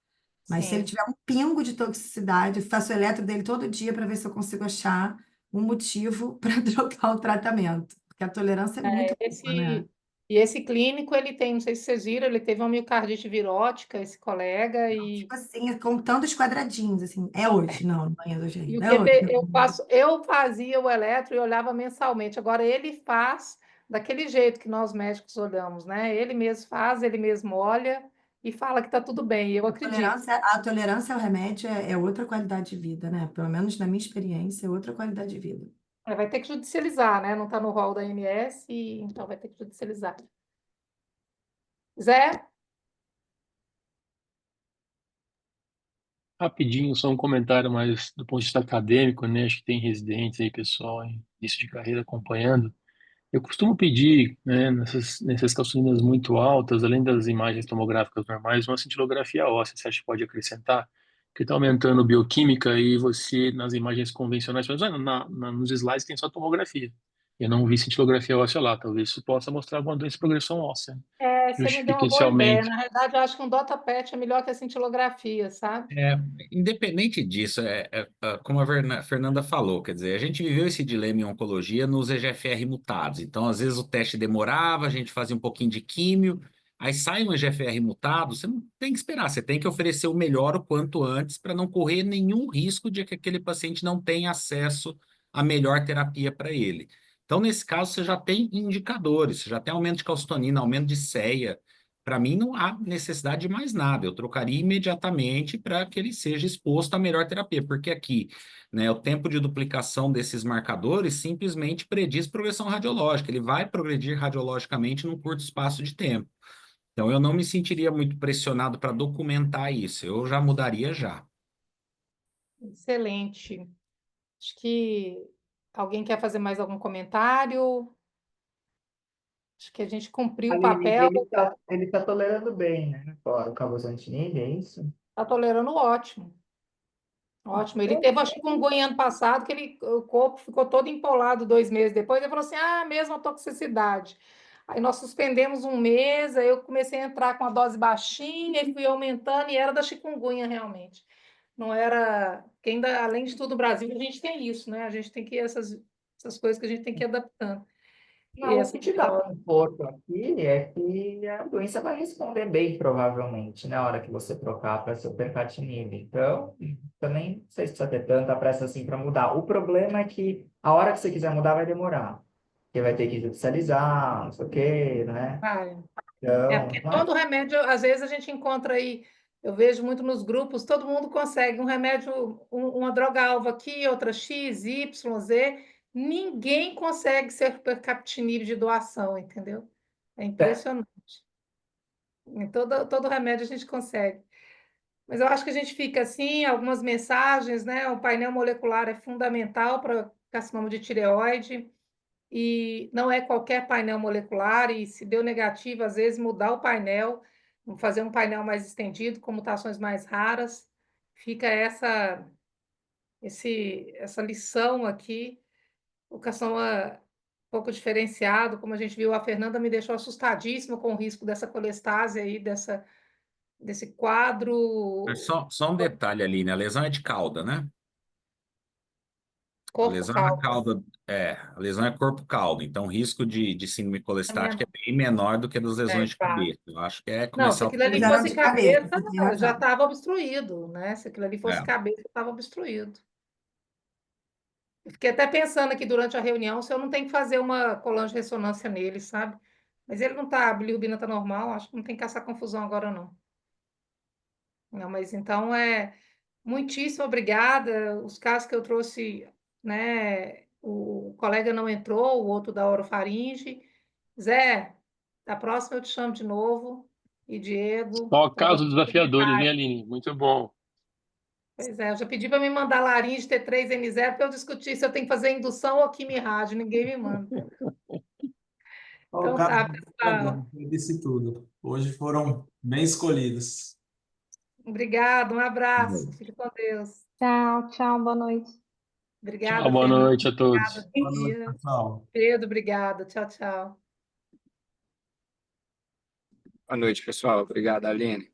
Mas se ele Sim. tiver um pingo de toxicidade, eu faço o eletro dele todo dia para ver se eu consigo achar um motivo para trocar o tratamento. Porque a tolerância é muito boa, né? E esse clínico, ele tem, não sei se vocês viram, ele teve uma miocardite virótica, esse colega, Tipo assim, contando os quadradinhos, assim, é hoje, não é hoje e o ainda, é hoje. QT, eu fazia o eletro e olhava mensalmente. Agora ele faz daquele jeito que nós médicos olhamos, né? Ele mesmo faz, ele mesmo olha e fala que está tudo bem. E eu acredito. A tolerância ao remédio é outra qualidade de vida, né? Pelo menos na minha experiência, é outra qualidade de vida. Vai ter que judicializar, né? Não está no rol da ANS, então vai ter que judicializar. Zé? Rapidinho, só um comentário mais do ponto de vista acadêmico, né? Acho que tem residentes aí, pessoal em início de carreira acompanhando. Eu costumo pedir, né, nessas calçulinas muito altas, além das imagens tomográficas normais, uma cintilografia óssea. Você acha que pode acrescentar? Porque está aumentando bioquímica e você, nas imagens convencionais, mas, nos slides tem só tomografia. Eu não vi cintilografia óssea lá. Talvez isso possa mostrar alguma doença de progressão óssea. Você me deu Justifica uma esse boa ideia. aumento. Na verdade, eu acho que um DOTA-PET é melhor que a cintilografia, sabe? Independente disso, como a Fernanda falou, quer dizer, a gente viveu esse dilema em oncologia nos EGFR mutados. Então, às vezes o teste demorava, a gente fazia um pouquinho de químio, aí sai um EGFR mutado, você não tem que esperar, você tem que oferecer o melhor o quanto antes para não correr nenhum risco de que aquele paciente não tenha acesso à melhor terapia para ele. Então, nesse caso, você já tem indicadores, você já tem aumento de calcitonina, aumento de CEA. Para mim, não há necessidade de mais nada. Eu trocaria imediatamente para que ele seja exposto à melhor terapia, porque aqui, né, o tempo de duplicação desses marcadores simplesmente prediz progressão radiológica. Ele vai progredir radiologicamente num curto espaço de tempo. Então, eu não me sentiria muito pressionado para documentar isso. Eu já mudaria já. Excelente. Acho que alguém quer fazer mais algum comentário? Acho que a gente cumpriu o Aline, papel. ele tá tolerando bem, né? Fora o cabozantinib, é isso? Está tolerando ótimo. Ótimo. Ele teve, acho que um ano passado, que o corpo ficou todo empolado 2 meses depois. Ele falou assim: mesma toxicidade. Aí nós suspendemos um mês, aí eu comecei a entrar com a dose baixinha e fui aumentando, e era da chikungunya realmente. Não era. Que ainda, além de tudo, no Brasil, a gente tem isso, né? A gente tem que essas coisas que a gente tem que ir adaptando. E Não, o essa que te dá conforto aqui é que a doença vai responder bem, provavelmente, na hora que você trocar para supercatinib. Então, também não sei se precisa ter tanta pressa assim para mudar. O problema é que a hora que você quiser mudar vai demorar. Porque vai ter que judicializar, não sei o quê, né? vai. Então, Porque não é. todo remédio, às vezes a gente encontra aí, eu vejo muito nos grupos, todo mundo consegue um remédio, uma droga-alvo aqui, outra X, Y, Z, ninguém consegue ser percaptinib de doação, entendeu? É impressionante. Em todo remédio a gente consegue. Mas eu acho que a gente fica assim, algumas mensagens, né? O painel molecular é fundamental para carcinoma de tireoide, e não é qualquer painel molecular, e se deu negativo, às vezes mudar o painel, fazer um painel mais estendido, com mutações mais raras, fica essa lição aqui. O carcinoma um pouco diferenciado, como a gente viu, a Fernanda me deixou assustadíssima com o risco dessa colestase aí, desse quadro Mas só um detalhe ali, né? A lesão é de cauda, né? A corpo lesão na calmo. cauda, a lesão é corpo-cauda, então o risco de síndrome colestática é bem menor do que das lesões de Tá. cabeça. Eu acho que é Não, se começar aquilo a ali Mas era fosse de cabeça, cabeça, você tem já razão. estava obstruído, né? Se aquilo ali fosse É. cabeça, estava obstruído. Eu fiquei até pensando aqui durante a reunião se eu não tenho que fazer uma colangem de ressonância nele, sabe? Mas ele não tá, a bilirrubina tá normal, acho que não tem que caçar confusão agora, não. Não, mas então muitíssimo obrigada. Os casos que eu trouxe, né? O colega não entrou, o outro da orofaringe. Zé, da próxima eu te chamo de novo. E Diego, Só para você casos desafiadores, hein, comentar. Aline? Muito bom. Pois é, eu já pedi para me mandar laringe T3N0 para eu discutir se eu tenho que fazer indução ou quimio-rádio, ninguém me manda. Ó, o Então caso tá, do pessoal. eu disse tudo. Hoje foram bem escolhidos. Obrigado, um abraço. Fique com Deus. Tchau, tchau, boa noite. Tchau, Obrigada, boa Fernanda. noite a todos. Obrigada, Boa noite, Bia. pessoal. Pedro, obrigada. Tchau, tchau. Boa noite, pessoal. Obrigado, Aline.